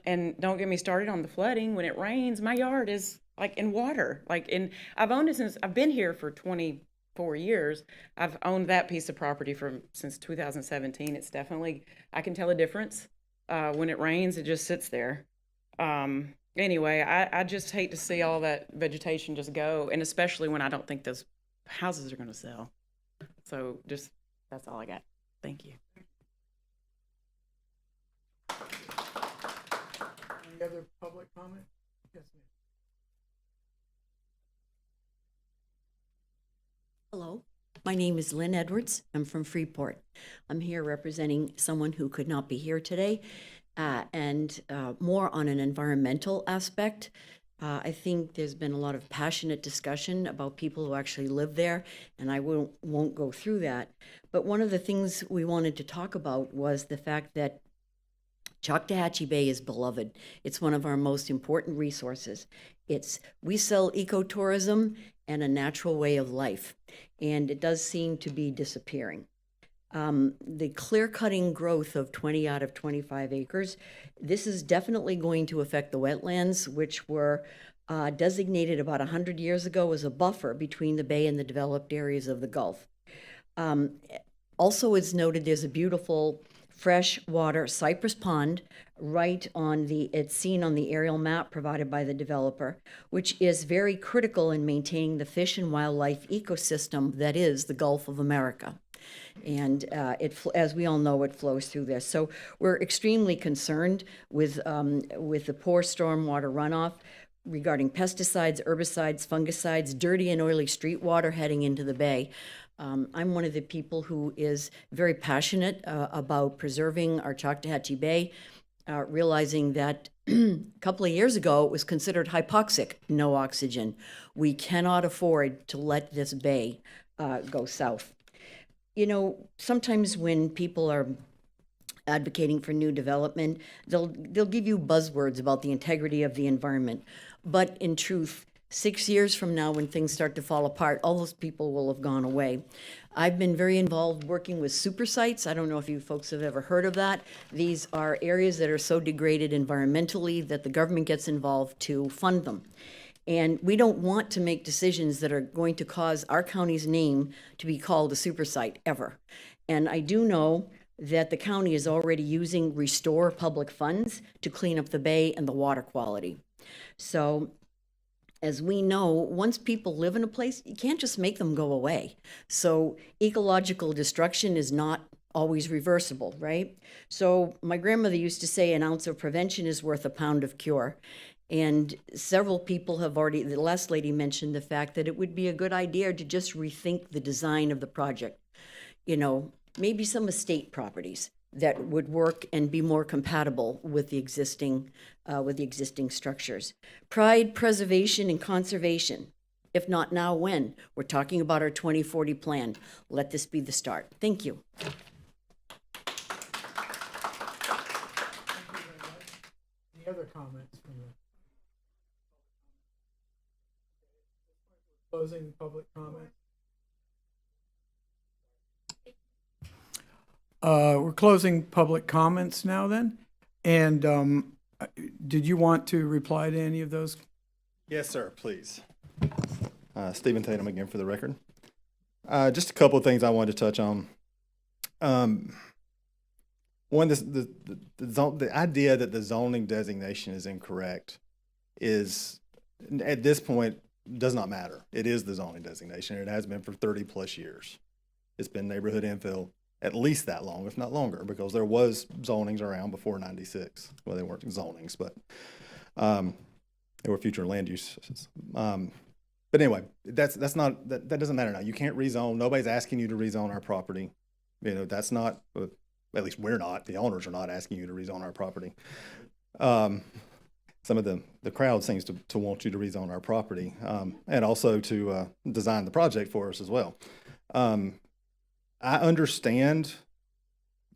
Speaker 17: And don't get me started on the flooding. When it rains, my yard is like in water. I've owned it I've been here for 24 years. I've owned that piece of property since 2017. It's definitely, I can tell a difference. When it rains, it just sits there. Anyway, I just hate to see all that vegetation just go, and especially when I don't think those houses are going to sell. So that's all I got. Thank you.
Speaker 1: Any other public comment? Yes, ma'am.
Speaker 18: Hello, my name is Lynn Edwards. I'm from Freeport. I'm here representing someone who could not be here today. And more on an environmental aspect. I think there's been a lot of passionate discussion about people who actually live there, and I won't go through that. But one of the things we wanted to talk about was the fact that Choctawhatchee Bay is beloved. It's one of our most important resources. We sell ecotourism and a natural way of life, and it does seem to be disappearing. The clear-cutting growth of 20 out of 25 acres, this is definitely going to affect the wetlands, which were designated about 100 years ago as a buffer between the bay and the developed areas of the Gulf. Also, it's noted there's a beautiful freshwater cypress pond it's seen on the aerial map provided by the developer, which is very critical in maintaining the fish and wildlife ecosystem that is the Gulf of America. And as we all know, it flows through this. So we're extremely concerned with the poor stormwater runoff regarding pesticides, herbicides, fungicides, dirty and oily street water heading into the bay. I'm one of the people who is very passionate about preserving our Choctawhatchee Bay, realizing that a couple of years ago it was considered hypoxic, no oxygen. We cannot afford to let this bay go south. Sometimes when people are advocating for new development, they'll give you buzzwords about the integrity of the environment. But in truth, 6 years from now, when things start to fall apart, all those people will have gone away. I've been very involved working with super sites. I don't know if you folks have ever heard of that. These are areas that are so degraded environmentally that the government gets involved to fund them. And we don't want to make decisions that are going to cause our county's name to be called a super site ever. And I do know that the county is already using Restore public funds to clean up the bay and the water quality. So as we know, once people live in a place, you can't just make them go away. So ecological destruction is not always reversible, right? So my grandmother used to say an ounce of prevention is worth a pound of cure. And several people have already, the last lady mentioned the fact that it would be a good idea to just rethink the design of the project. You know, maybe some estate properties that would work and be more compatible with the existing structures. Pride, preservation, and conservation. If not now, when? We're talking about our 2040 plan. Let this be the start. Thank you.
Speaker 1: Any other comments from the closing public comment? We're closing public comments now then. And did you want to reply to any of those?
Speaker 8: Yes, sir, please. Stephen Tatum again for the record. Just a couple of things I wanted to touch on. One, the idea that the zoning designation is incorrect is, at this point, does not matter. It is the zoning designation. It has been for 30 plus years. It's been neighborhood infill at least that long, if not longer, because there was zonings around before 96. Well, they weren't zonings, but they were future land uses. But anyway, that doesn't matter now. You can't rezone. Nobody's asking you to rezone our property. You know, that's not, at least we're not, the owners are not asking you to rezone our property. Some of the crowd seems to want you to rezone our property, and also to design the project for us as well. I understand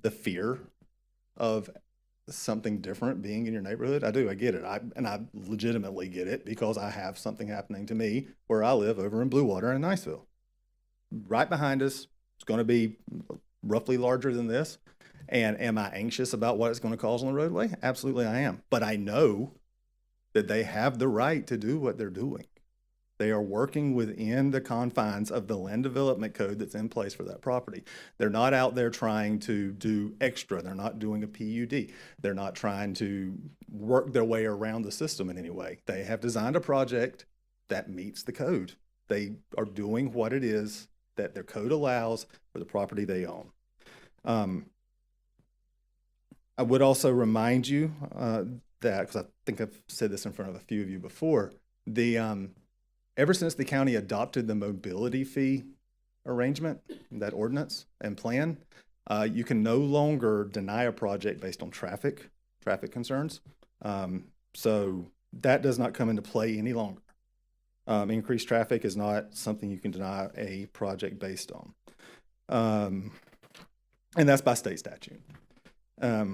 Speaker 8: the fear of something different being in your neighborhood. I do. I get it. I legitimately get it because I have something happening to me where I live over in Blue Water in Niceville. Right behind us, it's going to be roughly larger than this. And am I anxious about what it's going to cause on the roadway? Absolutely I am. But I know that they have the right to do what they're doing. They are working within the confines of the land development code that's in place for that property. They're not out there trying to do extra. They're not doing a PUD. They're not trying to work their way around the system in any way. They have designed a project that meets the code. They are doing what it is that their code allows for the property they own. I would also remind you that, because I think I've said this in front of a few of you before, ever since the county adopted the mobility fee arrangement, that ordinance and plan, you can no longer deny a project based on traffic concerns. So that does not come into play any longer. Increased traffic is not something you can deny a project based on. And that's by state statute. I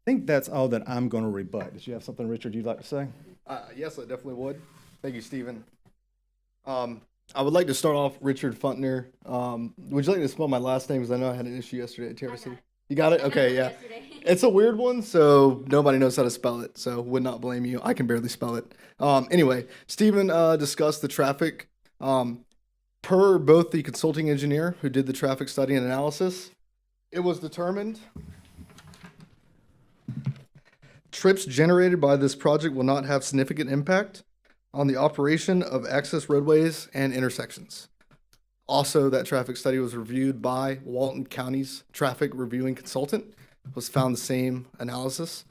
Speaker 8: think that's all that I'm going to rebut. Did you have something, Richard, you'd like to say?
Speaker 11: Yes, I definitely would. Thank you, Stephen. I would like to start off, Richard Funtner. Would you like to spell my last name? Because I know I had an issue yesterday at TRC. You got it? Okay, yeah. It's a weird one, so nobody knows how to spell it, so would not blame you. I can barely spell it. Anyway, Stephen discussed the traffic. Per both the consulting engineer who did the traffic study and analysis, it was determined trips generated by this project will not have significant impact on the operation of access roadways and intersections. Also, that traffic study was reviewed by Walton County's traffic reviewing consultant, was found the same analysis.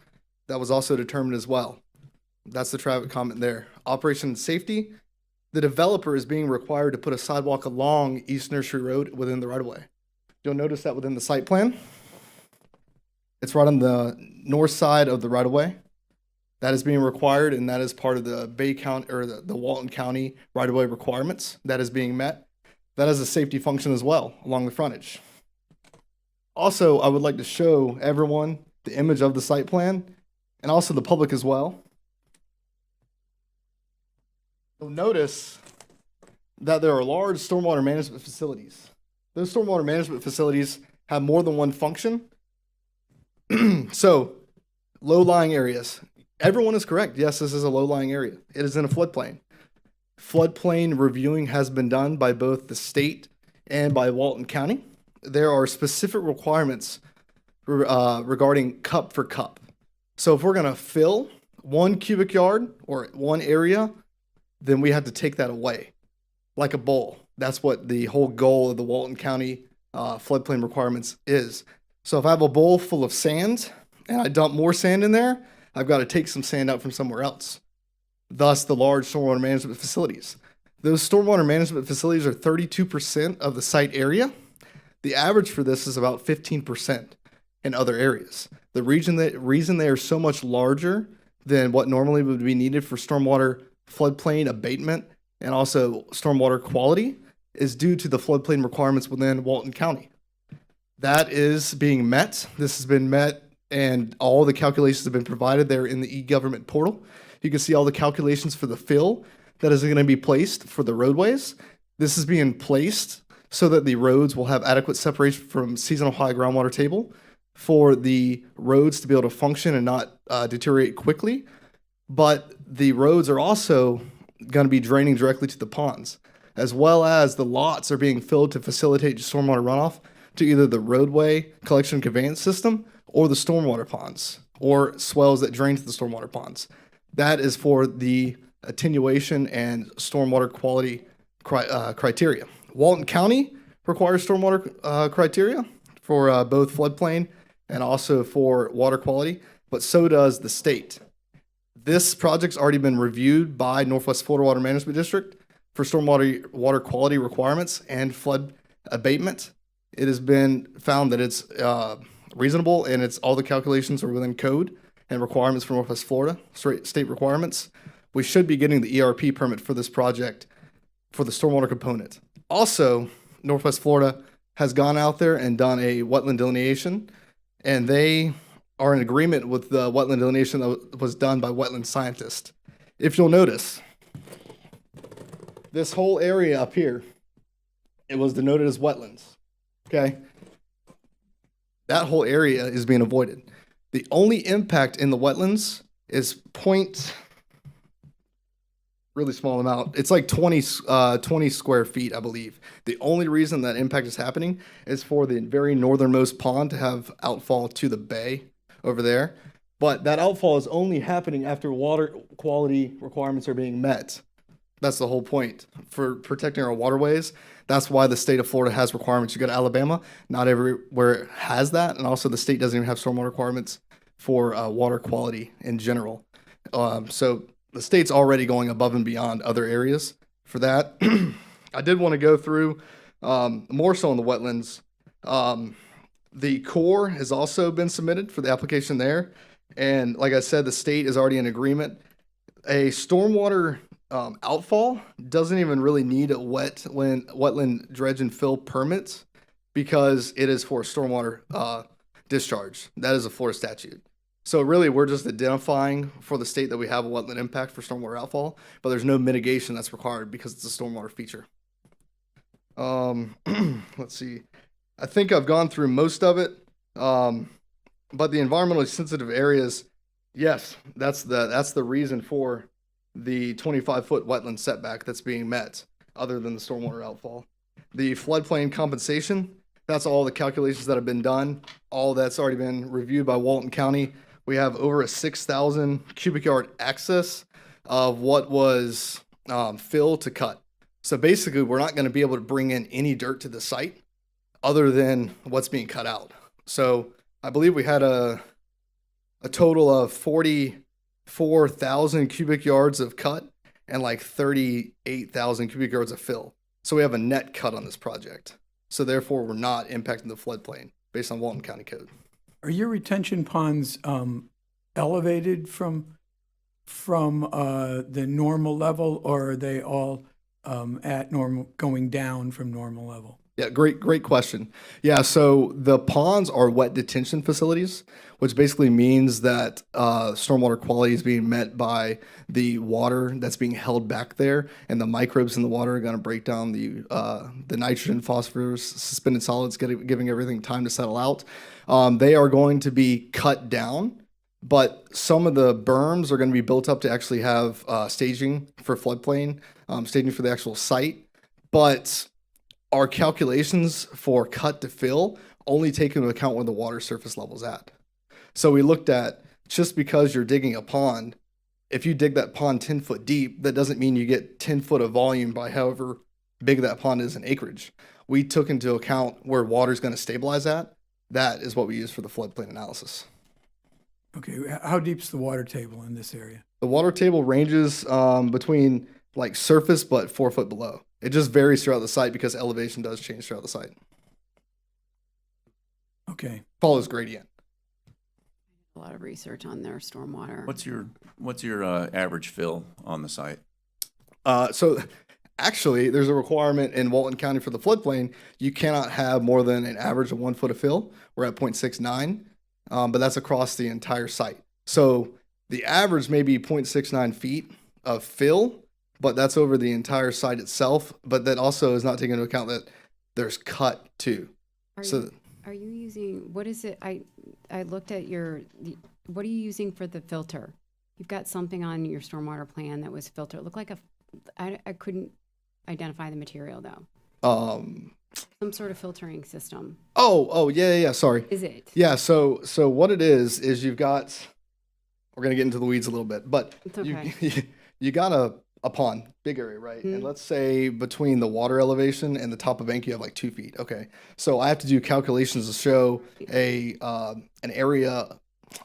Speaker 11: That was also determined as well. That's the traffic comment there. Operation and safety, the developer is being required to put a sidewalk along East Nursery Road within the right-of-way. You'll notice that within the site plan. It's right on the north side of the right-of-way. That is being required, and that is part of the Bay County or the Walton County right-of-way requirements that is being met. That has a safety function as well along the frontage. Also, I would like to show everyone the image of the site plan and also the public as well. You'll notice that there are large stormwater management facilities. Those stormwater management facilities have more than one function. So, low-lying areas. Everyone is correct. Yes, this is a low-lying area. It is in a floodplain. Floodplain reviewing has been done by both the state and by Walton County. There are specific requirements regarding cup for cup. So if we're going to fill 1 cubic yard or 1 area, then we have to take that away like a bowl. That's what the whole goal of the Walton County floodplain requirements is. So if I have a bowl full of sand and I dump more sand in there, I've got to take some sand out from somewhere else. Thus, the large stormwater management facilities. Those stormwater management facilities are 32% of the site area. The average for this is about 15% in other areas. The reason they are so much larger than what normally would be needed for stormwater floodplain abatement and also stormwater quality is due to the floodplain requirements within Walton County. That is being met. This has been met, and all the calculations have been provided there in the e-government portal. You can see all the calculations for the fill that is going to be placed for the roadways. This is being placed so that the roads will have adequate separation from seasonal high groundwater table for the roads to be able to function and not deteriorate quickly. But the roads are also going to be draining directly to the ponds, as well as the lots are being filled to facilitate stormwater runoff to either the roadway collection and conveyance system or the stormwater ponds or swells that drain to the stormwater ponds. That is for the attenuation and stormwater quality criteria. Walton County requires stormwater criteria for both floodplain and also for water quality, but so does the state. This project's already been reviewed by Northwest Florida Water Management District for water quality requirements and flood abatement. It has been found that it's reasonable and all the calculations are within code and requirements for Northwest Florida, state requirements. We should be getting the ERP permit for this project for the stormwater component. Also, Northwest Florida has gone out there and done a wetland delineation, and they are in agreement with the wetland delineation that was done by wetland scientists. If you'll notice, this whole area up here, it was denoted as wetlands, okay? That whole area is being avoided. The only impact in the wetlands is really small amount. It's like 20 square feet, I believe. The only reason that impact is happening is for the very northernmost pond to have outfall to the bay over there. But that outfall is only happening after water quality requirements are being met. That's the whole point for protecting our waterways. That's why the state of Florida has requirements. You go to Alabama, not everywhere has that. And also the state doesn't even have stormwater requirements for water quality in general. So the state's already going above and beyond other areas for that. I did want to go through more so on the wetlands. The Corps has also been submitted for the application there. And like I said, the state is already in agreement. A stormwater outfall doesn't even really need a wetland dredge and fill permits because it is for stormwater discharge. That is a Florida statute. So really, we're just identifying for the state that we have a wetland impact for stormwater outfall, but there's no mitigation that's required because it's a stormwater feature. Let's see. I think I've gone through most of it, but the environmentally sensitive areas, yes, that's the reason for the 25-foot wetland setback that's being met, other than the stormwater outfall. The floodplain compensation, that's all the calculations that have been done. All that's already been reviewed by Walton County. We have over a 6,000 cubic yard excess of what was fill to cut. So basically, we're not going to be able to bring in any dirt to the site other than what's being cut out. So I believe we had a total of 44,000 cubic yards of cut and like 38,000 cubic yards of fill. So we have a net cut on this project. So therefore, we're not impacting the floodplain based on Walton County code.
Speaker 1: Are your retention ponds elevated from the normal level, or are they all at normal, going down from normal level?
Speaker 11: Yeah, great question. Yeah, so the ponds are wet detention facilities, which basically means that stormwater quality is being met by the water that's being held back there, and the microbes in the water are going to break down the nitrogen, phosphorus, suspended solids, giving everything time to settle out. They are going to be cut down, but some of the berms are going to be built up to actually have staging for floodplain, staging for the actual site, but our calculations for cut to fill only take into account where the water surface level is at. So we looked at, just because you're digging a pond, if you dig that pond 10 foot deep, that doesn't mean you get 10 foot of volume by however big that pond is in acreage. We took into account where water is going to stabilize at that is what we use for the floodplain analysis.
Speaker 1: Okay, how deep's the water table in this area?
Speaker 11: The water table ranges between like surface but 4 foot below. It just varies throughout the site because elevation does change throughout the site.
Speaker 1: Okay.
Speaker 11: Follows gradient.
Speaker 9: A lot of research on their stormwater.
Speaker 3: What's your average fill on the site?
Speaker 11: So actually, there's a requirement in Walton County for the floodplain. You cannot have more than an average of 1 foot of fill. We're at 0.69, but that's across the entire site. So the average may be 0.69 feet of fill, but that's over the entire site itself. But that also is not taking into account that there's cut too.
Speaker 9: Are you using, what is it? I looked at what are you using for the filter? You've got something on your stormwater plan that was filtered. It looked like I couldn't identify the material though. Some sort of filtering system.
Speaker 11: Yeah, sorry.
Speaker 9: Is it?
Speaker 11: Yeah, so what it is you've got, we're gonna get into the weeds a little bit, but
Speaker 9: It's okay.
Speaker 11: you got a pond, big area, right? And let's say between the water elevation and the top of bank, you have like 2 feet. Okay, so I have to do calculations to show an area,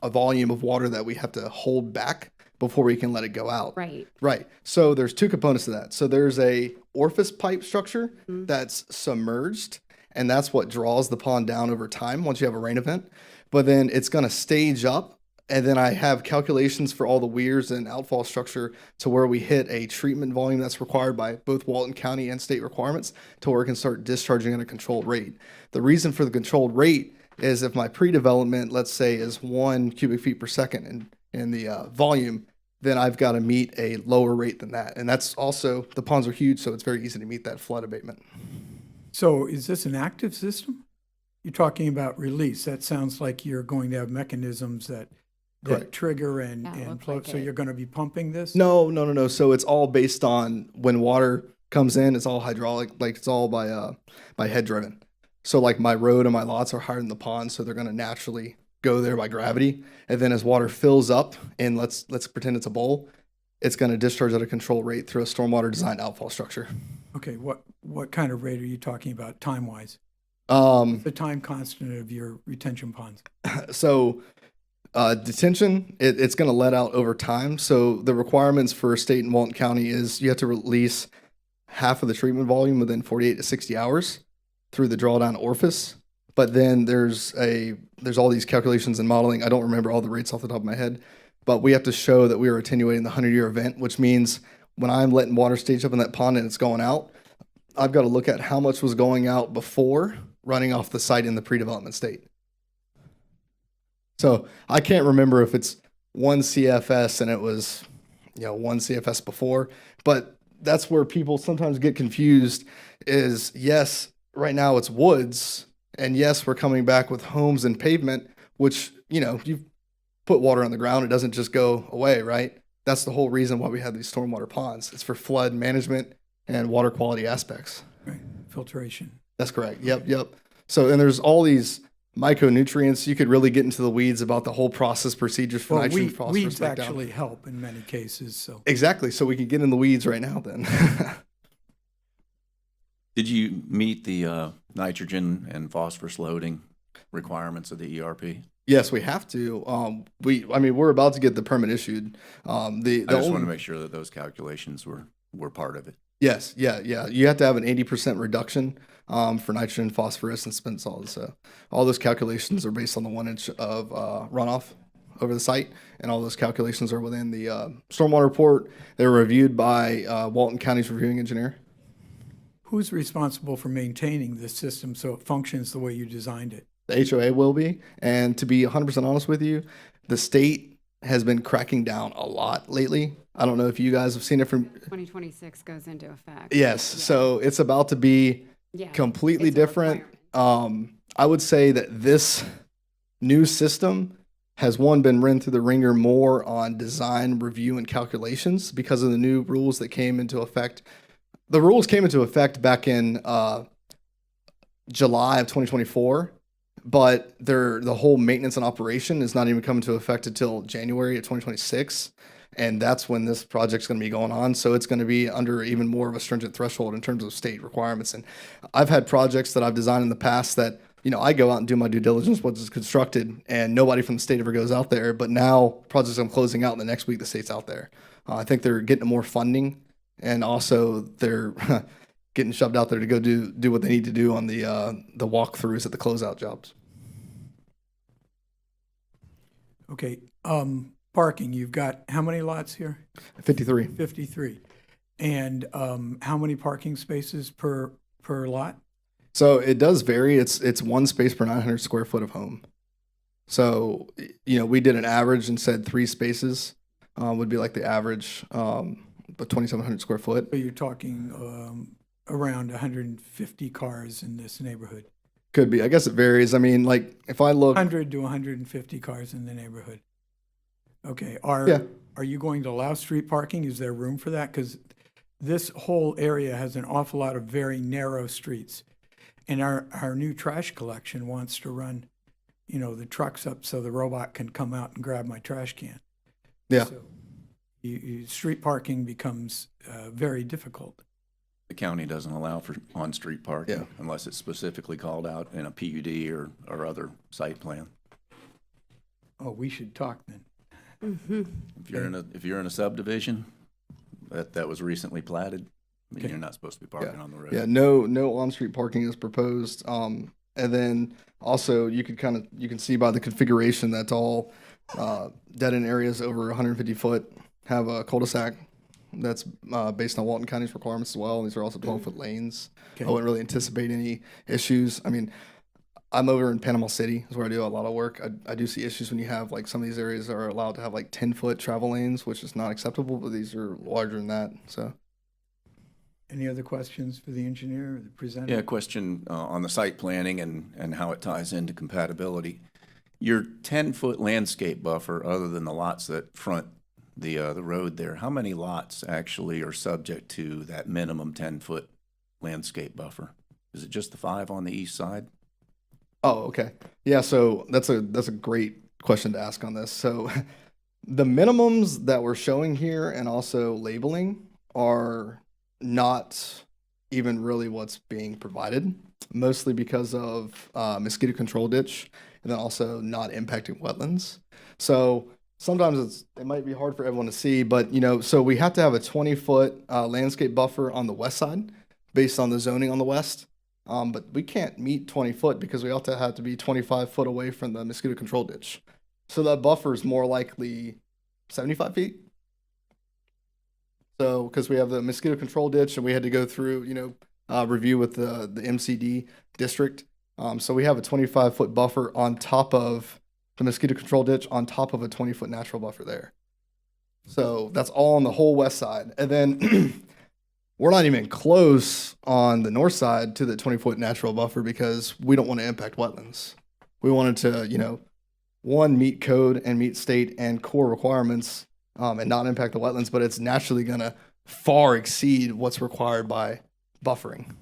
Speaker 11: a volume of water that we have to hold back before we can let it go out.
Speaker 9: Right.
Speaker 11: Right. So there's two components to that. So there's a orifice pipe structure that's submerged, and that's what draws the pond down over time once you have a rain event. But then it's going to stage up, and then I have calculations for all the weirs and outfall structure to where we hit a treatment volume that's required by both Walton County and state requirements to where it can start discharging at a controlled rate. The reason for the controlled rate is if my pre-development, let's say, is 1 cubic feet per second in the volume, then I've got to meet a lower rate than that. And that's also, the ponds are huge, so it's very easy to meet that flood abatement.
Speaker 1: So is this an active system? You're talking about release. That sounds like you're going to have mechanisms that trigger and flow. So you're going to be pumping this?
Speaker 11: No. So it's all based on when water comes in, it's all hydraulic, like it's all by head driven. So like my road and my lots are higher than the pond, so they're going to naturally go there by gravity. And then as water fills up, and let's pretend it's a bowl, it's going to discharge at a controlled rate through a stormwater designed outfall structure.
Speaker 1: Okay, what kind of rate are you talking about time-wise? The time constant of your retention ponds?
Speaker 11: So detention, it's going to let out over time. So the requirements for state and Walton County is you have to release half of the treatment volume within 48 to 60 hours through the drawdown orifice. But then there's all these calculations and modeling. I don't remember all the rates off the top of my head, but we have to show that we are attenuating the 100-year event, which means when I'm letting water stage up in that pond and it's going out, I've got to look at how much was going out before running off the site in the pre-development state. So I can't remember if it's 1 CFS and it was, 1 CFS before, but that's where people sometimes get confused is, yes, right now it's woods, and yes, we're coming back with homes and pavement, which, you put water on the ground, it doesn't just go away, right? That's the whole reason why we have these stormwater ponds. It's for flood management and water quality aspects.
Speaker 1: Right, filtration.
Speaker 11: That's correct. Yep. So, and there's all these micronutrients. You could really get into the weeds about the whole process procedures for nitrogen, phosphorus
Speaker 1: weeds
Speaker 11: breakdown.
Speaker 1: actually help in many cases. So
Speaker 11: exactly. So we can get in the weeds right now then.
Speaker 3: Did you meet the nitrogen and phosphorus loading requirements of the ERP?
Speaker 11: Yes, we have to. We're about to get the permit issued.
Speaker 3: I just want to make sure that those calculations were part of it.
Speaker 11: Yes, yeah. You have to have an 80% reduction for nitrogen, phosphorus, and spent solids. So all those calculations are based on the 1 inch of runoff over the site, and all those calculations are within the stormwater report. They were reviewed by Walton County's reviewing engineer.
Speaker 1: who's responsible for maintaining this system so it functions the way you designed it?
Speaker 11: The HOA will be. And to be 100% honest with you, the state has been cracking down a lot lately. I don't know if you guys have seen it from
Speaker 9: 2026 goes into effect.
Speaker 11: Yes.
Speaker 9: Yeah.
Speaker 11: So it's about to be completely different. I would say that this new system has been run through the ringer more on design, review, and calculations because of the new rules that came into effect. The rules came into effect back in July of 2024, but the whole maintenance and operation is not even coming to effect until January of 2026. And that's when this project's going to be going on. So it's going to be under even more of a stringent threshold in terms of state requirements. And I've had projects that I've designed in the past that, you know, I go out and do my due diligence once it's constructed, and nobody from the state ever goes out there. But now, projects I'm closing out in the next week, the state's out there. I think they're getting more funding, and also they're getting shoved out there to go do what they need to do on the walkthroughs at the closeout jobs.
Speaker 1: Okay, parking, you've got how many lots here?
Speaker 11: 53.
Speaker 1: 53. And how many parking spaces per lot?
Speaker 11: So it does vary. It's one space per 900 square foot of home. So, you know, we did an average and said 3 spaces would be like the average, but 2,700 square foot.
Speaker 1: So you're talking around 150 cars in this neighborhood.
Speaker 11: Could be. I guess it varies. I mean, like if I look,
Speaker 1: 100 to 150 cars in the neighborhood. Okay.
Speaker 11: Yeah.
Speaker 1: Are you going to allow street parking? Is there room for that? Because this whole area has an awful lot of very narrow streets. And our new trash collection wants to run, you know, the trucks up so the robot can come out and grab my trash can.
Speaker 11: Yeah.
Speaker 1: So street parking becomes very difficult.
Speaker 3: The county doesn't allow for on-street parking unless it's specifically called out in a PUD or other site plan.
Speaker 1: Oh, we should talk then.
Speaker 3: If you're in a subdivision that was recently platted, then you're not supposed to be parking on the road.
Speaker 11: Yeah, no on-street parking is proposed. And then also you can see by the configuration that's all dead end areas over 150 foot have a cul-de-sac that's based on Walton County's requirements as well. These are also 12-foot lanes.
Speaker 1: Okay.
Speaker 11: I wouldn't really anticipate any issues. I mean, I'm over in Panama City, is where I do a lot of work. I do see issues when you have like some of these areas are allowed to have like 10-foot travel lanes, which is not acceptable, but these are larger than that. So.
Speaker 1: Any other questions for the engineer or the presenter?
Speaker 3: Yeah, question on the site planning and how it ties into compatibility. Your 10-foot landscape buffer, other than the lots that front the road there, how many lots actually are subject to that minimum 10-foot landscape buffer? Is it just the 5 on the east side?
Speaker 11: Oh, okay. Yeah, so that's a great question to ask on this. So the minimums that we're showing here and also labeling are not even really what's being provided, mostly because of mosquito control ditch and then also not impacting wetlands. So sometimes it might be hard for everyone to see, but you know, so we have to have a 20-foot landscape buffer on the west side based on the zoning on the west. But we can't meet 20 foot because we also have to be 25 foot away from the mosquito control ditch. So that buffer is more likely 75 feet. So, because we have the mosquito control ditch and we had to go through, you know, review with the MCD district. So we have a 25-foot buffer on top of the mosquito control ditch on top of a 20-foot natural buffer there. So that's all on the whole west side. And then we're not even close on the north side to the 20-foot natural buffer because we don't want to impact wetlands. We wanted to, you know, one, meet code and meet state and core requirements and not impact the wetlands, but it's naturally going to far exceed what's required by buffering.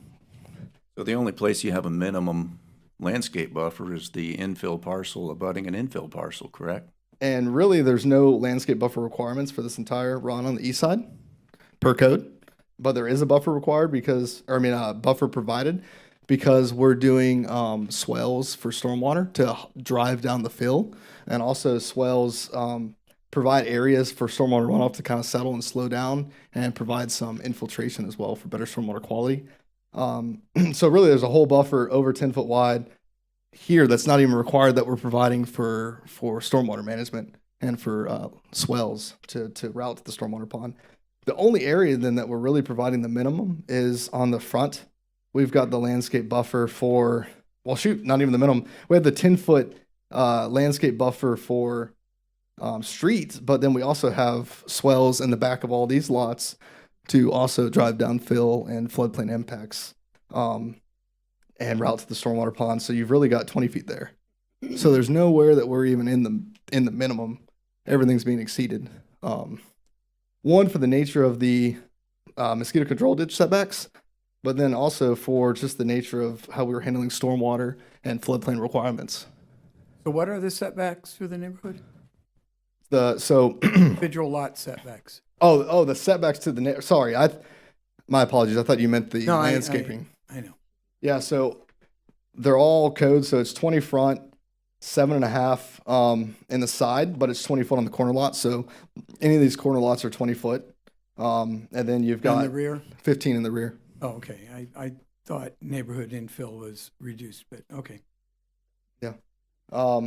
Speaker 3: So the only place you have a minimum landscape buffer is the infill parcel abutting an infill parcel, correct?
Speaker 11: And really, there's no landscape buffer requirements for this entire run on the east side per code. But there is a buffer required buffer provided because we're doing swales for stormwater to drive down the fill, and also swales provide areas for stormwater runoff to kind of settle and slow down, and provide some infiltration as well for better stormwater quality. So really, there's a whole buffer over 10 foot wide here that's not even required that we're providing for stormwater management and for swales to route to the stormwater pond. The only area then that we're really providing the minimum is on the front. We've got the landscape buffer for, well, shoot, not even the minimum. We have the 10-foot landscape buffer for streets, but then we also have swells in the back of all these lots to also drive down fill and floodplain impacts and route to the stormwater pond. So you've really got 20 feet there. So there's nowhere that we're even in the minimum. Everything's being exceeded. One, for the nature of the mosquito control ditch setbacks, but then also for just the nature of how we were handling stormwater and floodplain requirements.
Speaker 1: So what are the setbacks for the neighborhood?
Speaker 11: Individual
Speaker 1: lot setbacks.
Speaker 11: Oh, the setbacks to the my apologies. I thought you meant the
Speaker 1: No,
Speaker 11: landscaping.
Speaker 1: I know.
Speaker 11: Yeah, so they're all code, so it's 20 front, 7.5 in the side, but it's 20 foot on the corner lot. So any of these corner lots are 20 foot. And then you've
Speaker 1: In
Speaker 11: got
Speaker 1: the rear?
Speaker 11: 15 in the rear.
Speaker 1: Oh, okay. I thought neighborhood infill was reduced, but okay.
Speaker 11: Yeah. I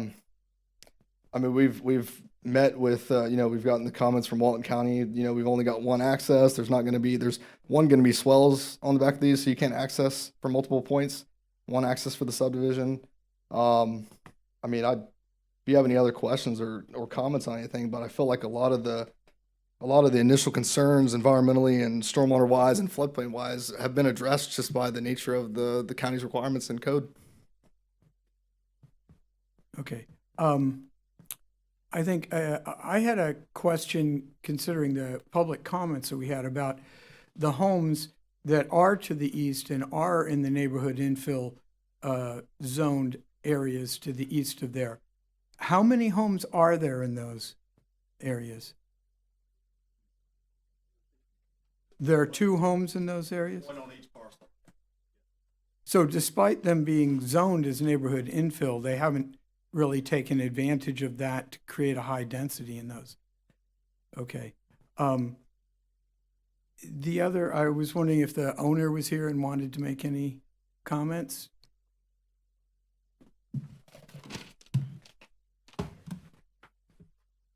Speaker 11: mean, we've met with, we've gotten the comments from Walton County. We've only got one access. There's going to be swells on the back of these, so you can't access from multiple points. One access for the subdivision. I mean, if you have any other questions or comments on anything, but I feel like a lot of the initial concerns environmentally and stormwater wise and floodplain wise have been addressed just by the nature of the county's requirements and code.
Speaker 1: Okay. I think I had a question considering the public comments that we had about the homes that are to the east and are in the neighborhood infill zoned areas to the east of there. How many homes are there in those areas? There are 2 homes in those areas?
Speaker 8: One on each parcel.
Speaker 1: So despite them being zoned as neighborhood infill, they haven't really taken advantage of that to create a high density in those. Okay. The other, I was wondering if the owner was here and wanted to make any comments.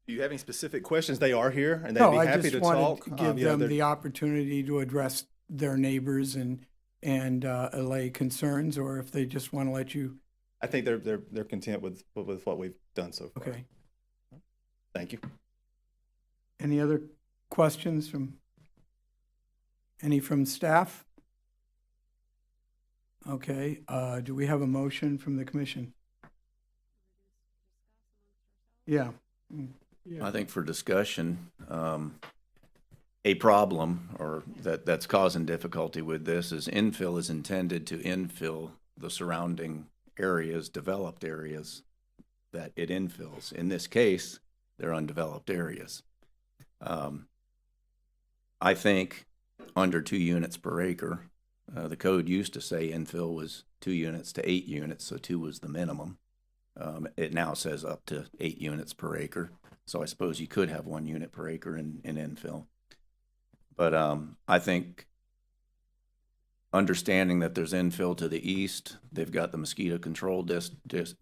Speaker 8: Do you have any specific questions? They are here, and they'd
Speaker 1: No,
Speaker 8: be
Speaker 1: I
Speaker 8: happy
Speaker 1: just
Speaker 8: to
Speaker 1: wanted
Speaker 8: talk.
Speaker 1: to give
Speaker 8: You know,
Speaker 1: them
Speaker 8: they're-
Speaker 1: the opportunity to address their neighbors and allay concerns, or if they just want to let you.
Speaker 8: I think they're content with what we've done so far.
Speaker 1: Okay.
Speaker 8: Thank you.
Speaker 1: Any other questions from staff? Okay, do we have a motion from the commission? Yeah.
Speaker 3: I think for discussion, a problem or that's causing difficulty with this is infill is intended to infill the surrounding areas, developed areas that it infills. In this case, they're undeveloped areas. I think under 2 units per acre, the code used to say infill was 2 units to 8 units, so 2 was the minimum. It now says up to 8 units per acre. So I suppose you could have 1 unit per acre in infill. But I think understanding that there's infill to the east, they've got the mosquito control ditch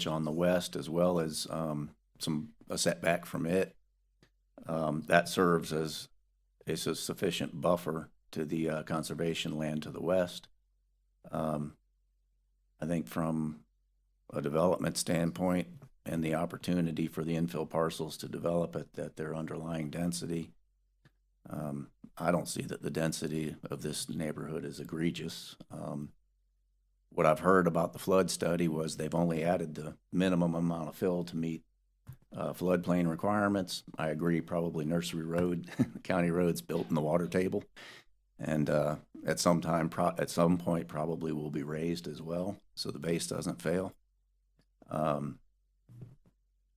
Speaker 3: on the west, as well as a setback from it. That serves as a sufficient buffer to the conservation land to the west. I think from a development standpoint and the opportunity for the infill parcels to develop at their underlying density, I don't see that the density of this neighborhood is egregious. What I've heard about the flood study was they've only added the minimum amount of fill to meet floodplain requirements. I agree, probably Nursery Road, county roads built in the water table. And at some point probably will be raised as well, so the base doesn't fail.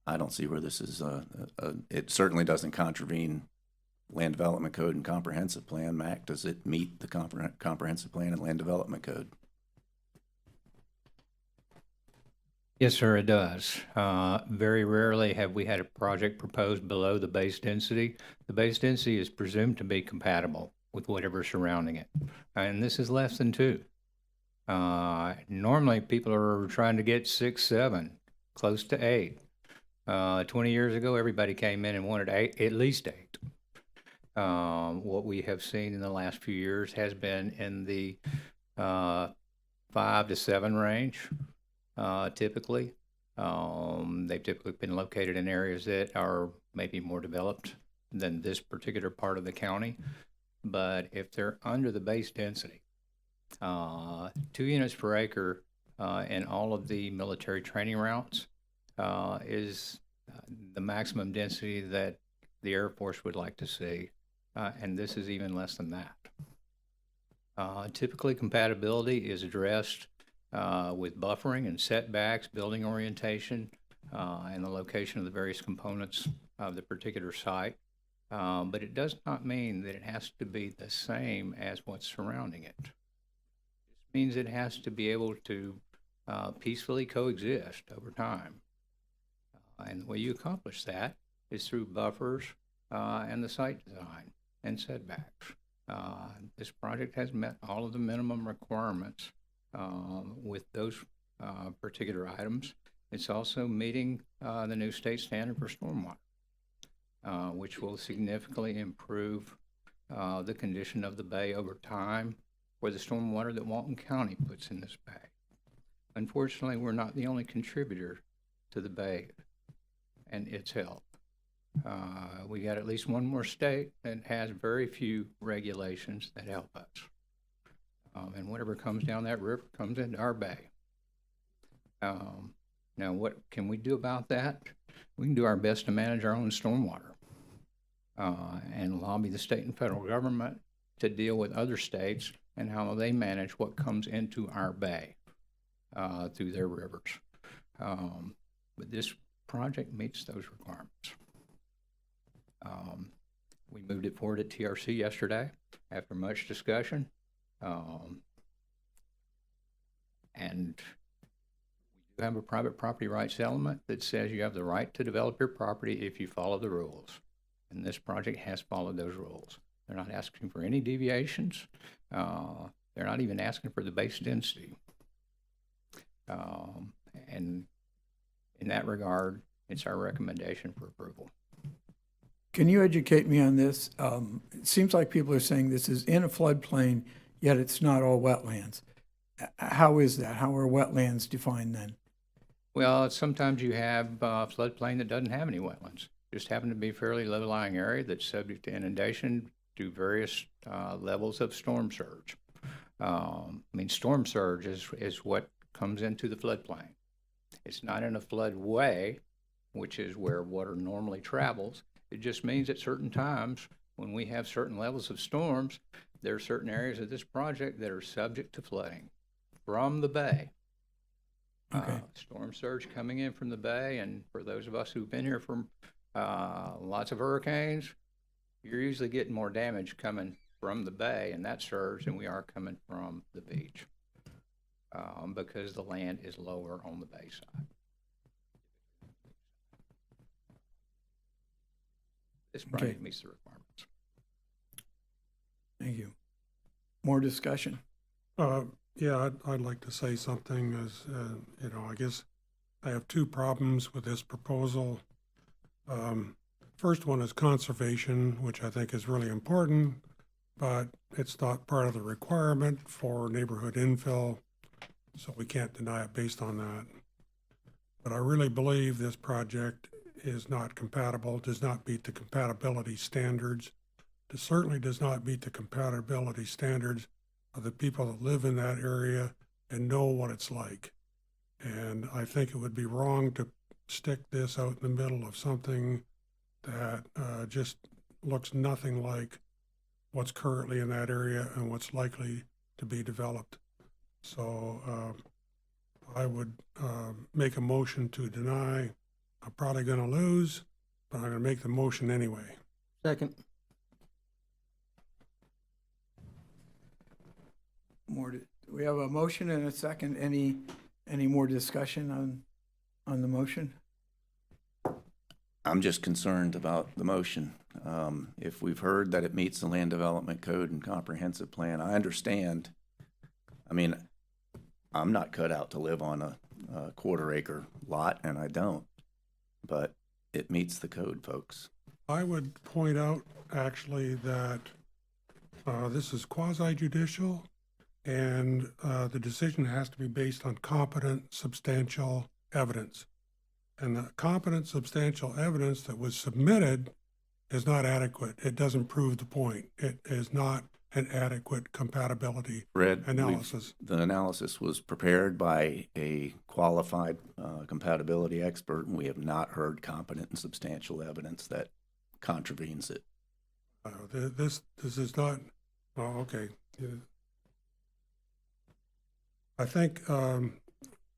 Speaker 3: I don't see where this is, it certainly doesn't contravene Land Development Code and Comprehensive Plan. Mac, does it meet the Comprehensive Plan and Land Development Code?
Speaker 6: Yes, sir, it does. Very rarely have we had a project proposed below the base density. The base density is presumed to be compatible with whatever's surrounding it. And this is less than 2. Normally, people are trying to get 6, 7, close to 8. 20 years ago, everybody came in and wanted 8, at least 8. What we have seen in the last few years has been in the 5 to 7 range, typically. They've typically been located in areas that are maybe more developed than this particular part of the county. But if they're under the base density, 2 units per acre in all of the military training routes is the maximum density that the Air Force would like to see, and this is even less than that. Typically, compatibility is addressed with buffering and setbacks, building orientation, and the location of the various components of the particular site. But it does not mean that it has to be the same as what's surrounding it. It means it has to be able to peacefully coexist over time. And the way you accomplish that is through buffers and the site design and setbacks. This project has met all of the minimum requirements with those particular items. It's also meeting the new state standard for stormwater, which will significantly improve the condition of the bay over time for the stormwater that Walton County puts in this bay. Unfortunately, we're not the only contributor to the bay and its health. We got at least one more state that has very few regulations that help us. And whatever comes down that river comes into our bay. Now, what can we do about that? We can do our best to manage our own stormwater and lobby the state and federal government to deal with other states and how they manage what comes into our bay through their rivers. But this project meets those requirements. We moved it forward at TRC yesterday after much discussion. And we do have a private property rights element that says you have the right to develop your property if you follow the rules. And this project has followed those rules. They're not asking for any deviations. They're not even asking for the base density. And in that regard, it's our recommendation for approval.
Speaker 1: Can you educate me on this? It seems like people are saying this is in a floodplain, yet it's not all wetlands. How is that? How are wetlands defined then?
Speaker 6: Well, sometimes you have a floodplain that doesn't have any wetlands. Just happen to be a fairly low-lying area that's subject to inundation through various levels of storm surge. I mean, storm surge is what comes into the floodplain. It's not in a floodway, which is where water normally travels. It just means at certain times, when we have certain levels of storms, there are certain areas of this project that are subject to flooding from the bay.
Speaker 1: Okay.
Speaker 6: Storm surge coming in from the bay, and for those of us who've been here from lots of hurricanes, you're usually getting more damage coming from the bay and that surge than we are coming from the beach because the land is lower on the bay side. This project meets the requirements.
Speaker 1: Thank you. More discussion?
Speaker 5: Yeah, I'd like to say something as, I guess I have two problems with this proposal. First one is conservation, which I think is really important, but it's not part of the requirement for neighborhood infill, so we can't deny it based on that. But I really believe this project is not compatible, does not meet the compatibility standards. It certainly does not meet the compatibility standards of the people that live in that area and know what it's like. And I think it would be wrong to stick this out in the middle of something that just looks nothing like what's currently in that area and what's likely to be developed. So I would make a motion to deny. I'm probably going to lose, but I'm going to make the motion anyway.
Speaker 2: Second.
Speaker 1: We have a motion and a second. Any more discussion on the motion?
Speaker 3: I'm just concerned about the motion. If we've heard that it meets the land development code and comprehensive plan, I understand. I mean, I'm not cut out to live on a quarter-acre lot, and I don't. But it meets the code, folks.
Speaker 5: I would point out, actually, that this is quasi-judicial, and the decision has to be based on competent, substantial evidence. And the competent, substantial evidence that was submitted is not adequate. It doesn't prove the point. It is not an adequate compatibility analysis.
Speaker 3: The analysis was prepared by a qualified compatibility expert, and we have not heard competent and substantial evidence that contravenes it.
Speaker 5: This is not, okay. I think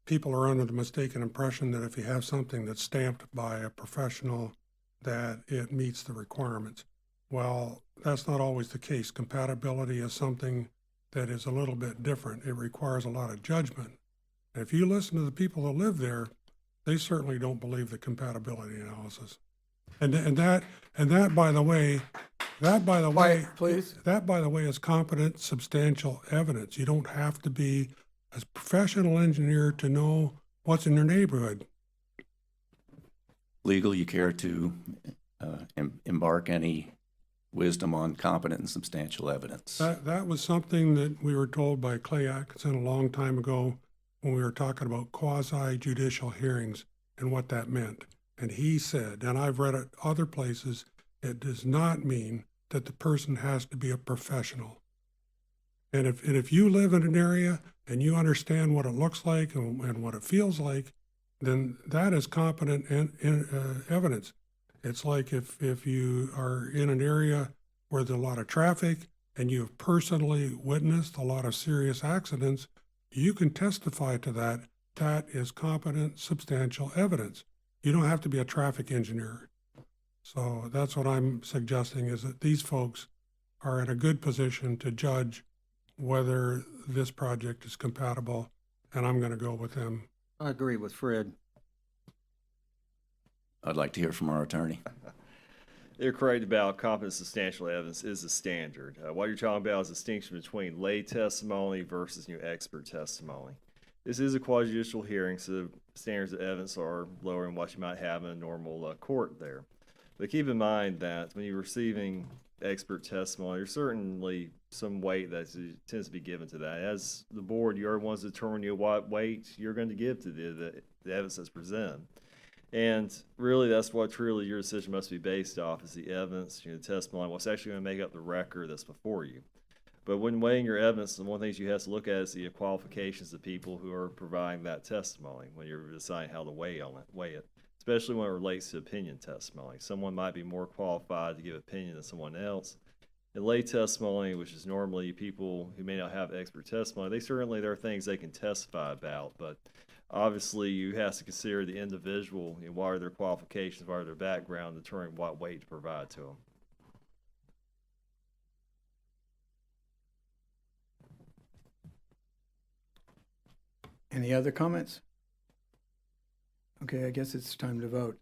Speaker 5: people are under the mistaken impression that if you have something that's stamped by a professional, that it meets the requirements. Well, that's not always the case. Compatibility is something that is a little bit different. It requires a lot of judgment. And if you listen to the people that live there, they certainly don't believe the compatibility analysis. And that, by the way,
Speaker 1: Quiet, please.
Speaker 5: that, by the way, is competent, substantial evidence. You don't have to be a professional engineer to know what's in your neighborhood.
Speaker 3: Legal, you care to embark any wisdom on competent and substantial evidence?
Speaker 5: That was something that we were told by Clay Atkinson a long time ago when we were talking about quasi-judicial hearings and what that meant. And he said, and I've read it other places, it does not mean that the person has to be a professional. And if you live in an area and you understand what it looks like and what it feels like, then that is competent evidence. It's like if you are in an area where there's a lot of traffic and you've personally witnessed a lot of serious accidents, you can testify to that. That is competent, substantial evidence. You don't have to be a traffic engineer. So that's what I'm suggesting, is that these folks are in a good position to judge whether this project is compatible, and I'm going to go with them.
Speaker 2: I agree with Fred.
Speaker 3: I'd like to hear from our attorney.
Speaker 19: You're correct about competent substantial evidence is the standard. What you're talking about is a distinction between lay testimony versus expert testimony. This is a quasi-judicial hearing, so the standards of evidence are lower than what you might have in a normal court there. But keep in mind that when you're receiving expert testimony, there's certainly some weight that tends to be given to that. As the board, you're the ones determining what weight you're going to give to the evidence that's presented. And really, that's what truly your decision must be based off, is the evidence, the testimony, what's actually going to make up the record that's before you. But when weighing your evidence, the one thing you have to look at is the qualifications of people who are providing that testimony when you're deciding how to weigh it, especially when it relates to opinion testimony. Someone might be more qualified to give opinion than someone else. In lay testimony, which is normally people who may not have expert testimony, there are things they can testify about, but obviously you have to consider the individual, what are their qualifications, what are their background, determining what weight to provide to them.
Speaker 1: Any other comments? Okay, I guess it's time to vote.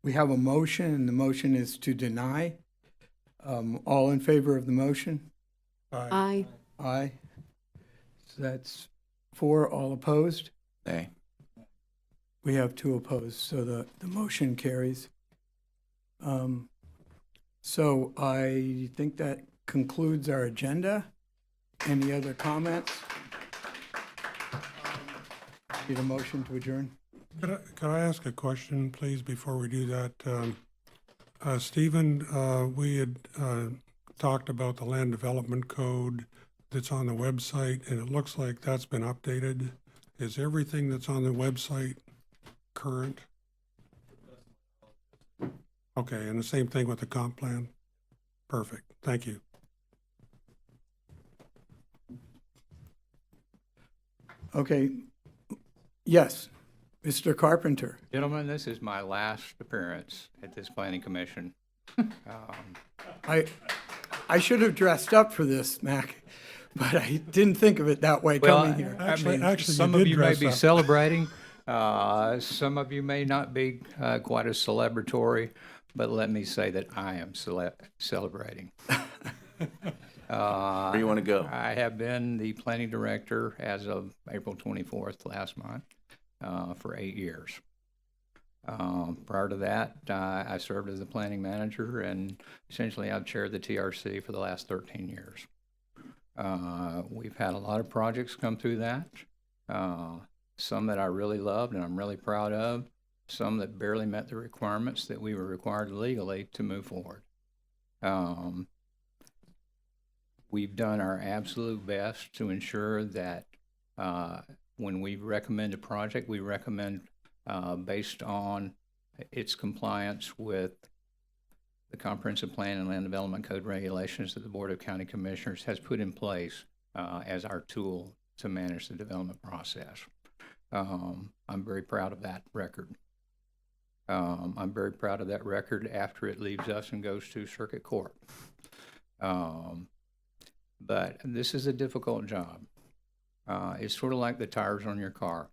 Speaker 1: We have a motion, and the motion is to deny. All in favor of the motion?
Speaker 9: Aye.
Speaker 1: Aye. So that's 4, all opposed?
Speaker 3: Nay.
Speaker 1: We have 2 opposed, so the motion carries. So I think that concludes our agenda. Any other comments? Need a motion to adjourn?
Speaker 5: Could I ask a question, please, before we do that? Stephen, we had talked about the land development code that's on the website, and it looks like that's been updated. Is everything that's on the website current? Okay, and the same thing with the comp plan? Perfect, thank you.
Speaker 1: Okay, yes, Mr. Carpenter.
Speaker 6: Gentlemen, this is my last appearance at this planning commission.
Speaker 1: I should have dressed up for this, Mac, but I didn't think of it that way coming here.
Speaker 5: Actually,
Speaker 6: some of you may be celebrating. Some of you may not be quite as celebratory, but let me say that I am celebrating.
Speaker 3: Where do you want to go?
Speaker 6: I have been the planning director as of April 24th last month for 8 years. Prior to that, I served as the planning manager, and essentially I've chaired the TRC for the last 13 years. We've had a lot of projects come through that, some that I really loved and I'm really proud of, some that barely met the requirements that we were required legally to move forward. We've done our absolute best to ensure that when we recommend a project, we recommend based on its compliance with the Comprehensive Plan and Land Development Code regulations that the Board of County Commissioners has put in place as our tool to manage the development process. I'm very proud of that record. I'm very proud of that record after it leaves us and goes to circuit court. But this is a difficult job. It's sort of like the tires on your car.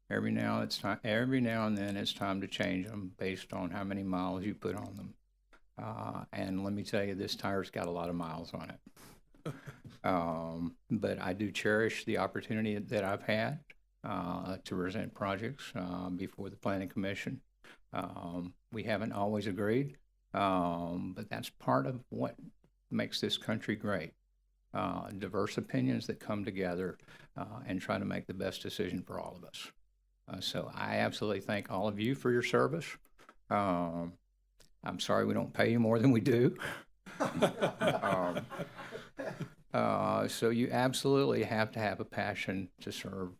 Speaker 6: Every now and then it's time to change them based on how many miles you put on them. And let me tell you, this tire's got a lot of miles on it. But I do cherish the opportunity that I've had to present projects before the Planning Commission. We haven't always agreed, but that's part of what makes this country great. Diverse opinions that come together and try to make the best decision for all of us. So I absolutely thank all of you for your service. I'm sorry we don't pay you more than we do. So you absolutely have to have a passion to serve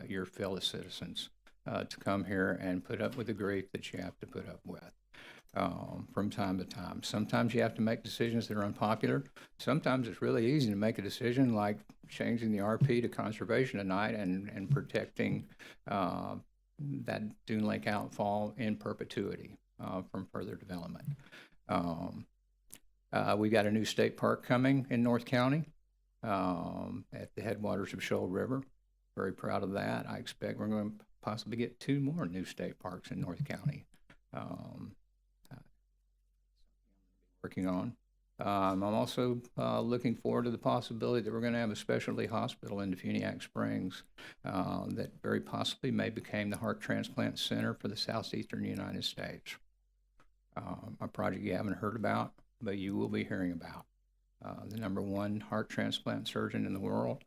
Speaker 6: your fellow citizens, to come here and put up with the grief that you have to put up with from time to time. Sometimes you have to make decisions that are unpopular. Sometimes it's really easy to make a decision like changing the RP to conservation tonight and protecting that Dune Lake outfall in perpetuity from further development. We got a new state park coming in North County at the headwaters of Shoal River. Very proud of that. I expect we're going to possibly get 2 more new state parks in North County. Working on. I'm also looking forward to the possibility that we're going to have a specialty hospital in Defuniak Springs that very possibly may become the heart transplant center for the southeastern United States. A project you haven't heard about, but you will be hearing about. The #1 heart transplant surgeon in the world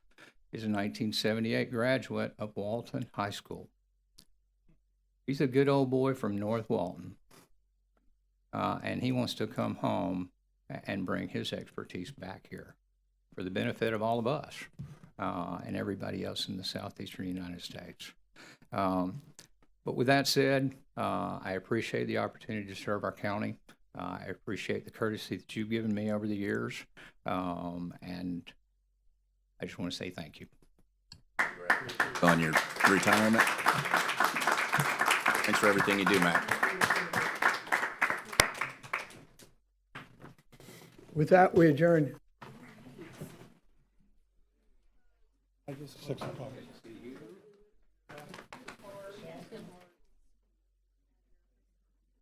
Speaker 6: is a 1978 graduate of Walton High School. He's a good old boy from North Walton. And he wants to come home and bring his expertise back here for the benefit of all of us and everybody else in the southeastern United States. But with that said, I appreciate the opportunity to serve our county. I appreciate the courtesy that you've given me over the years, and I just want to say thank you.
Speaker 3: On your retirement. Thanks for everything you do, Matt.
Speaker 1: With that, we adjourn.
Speaker 5: 6 o'clock.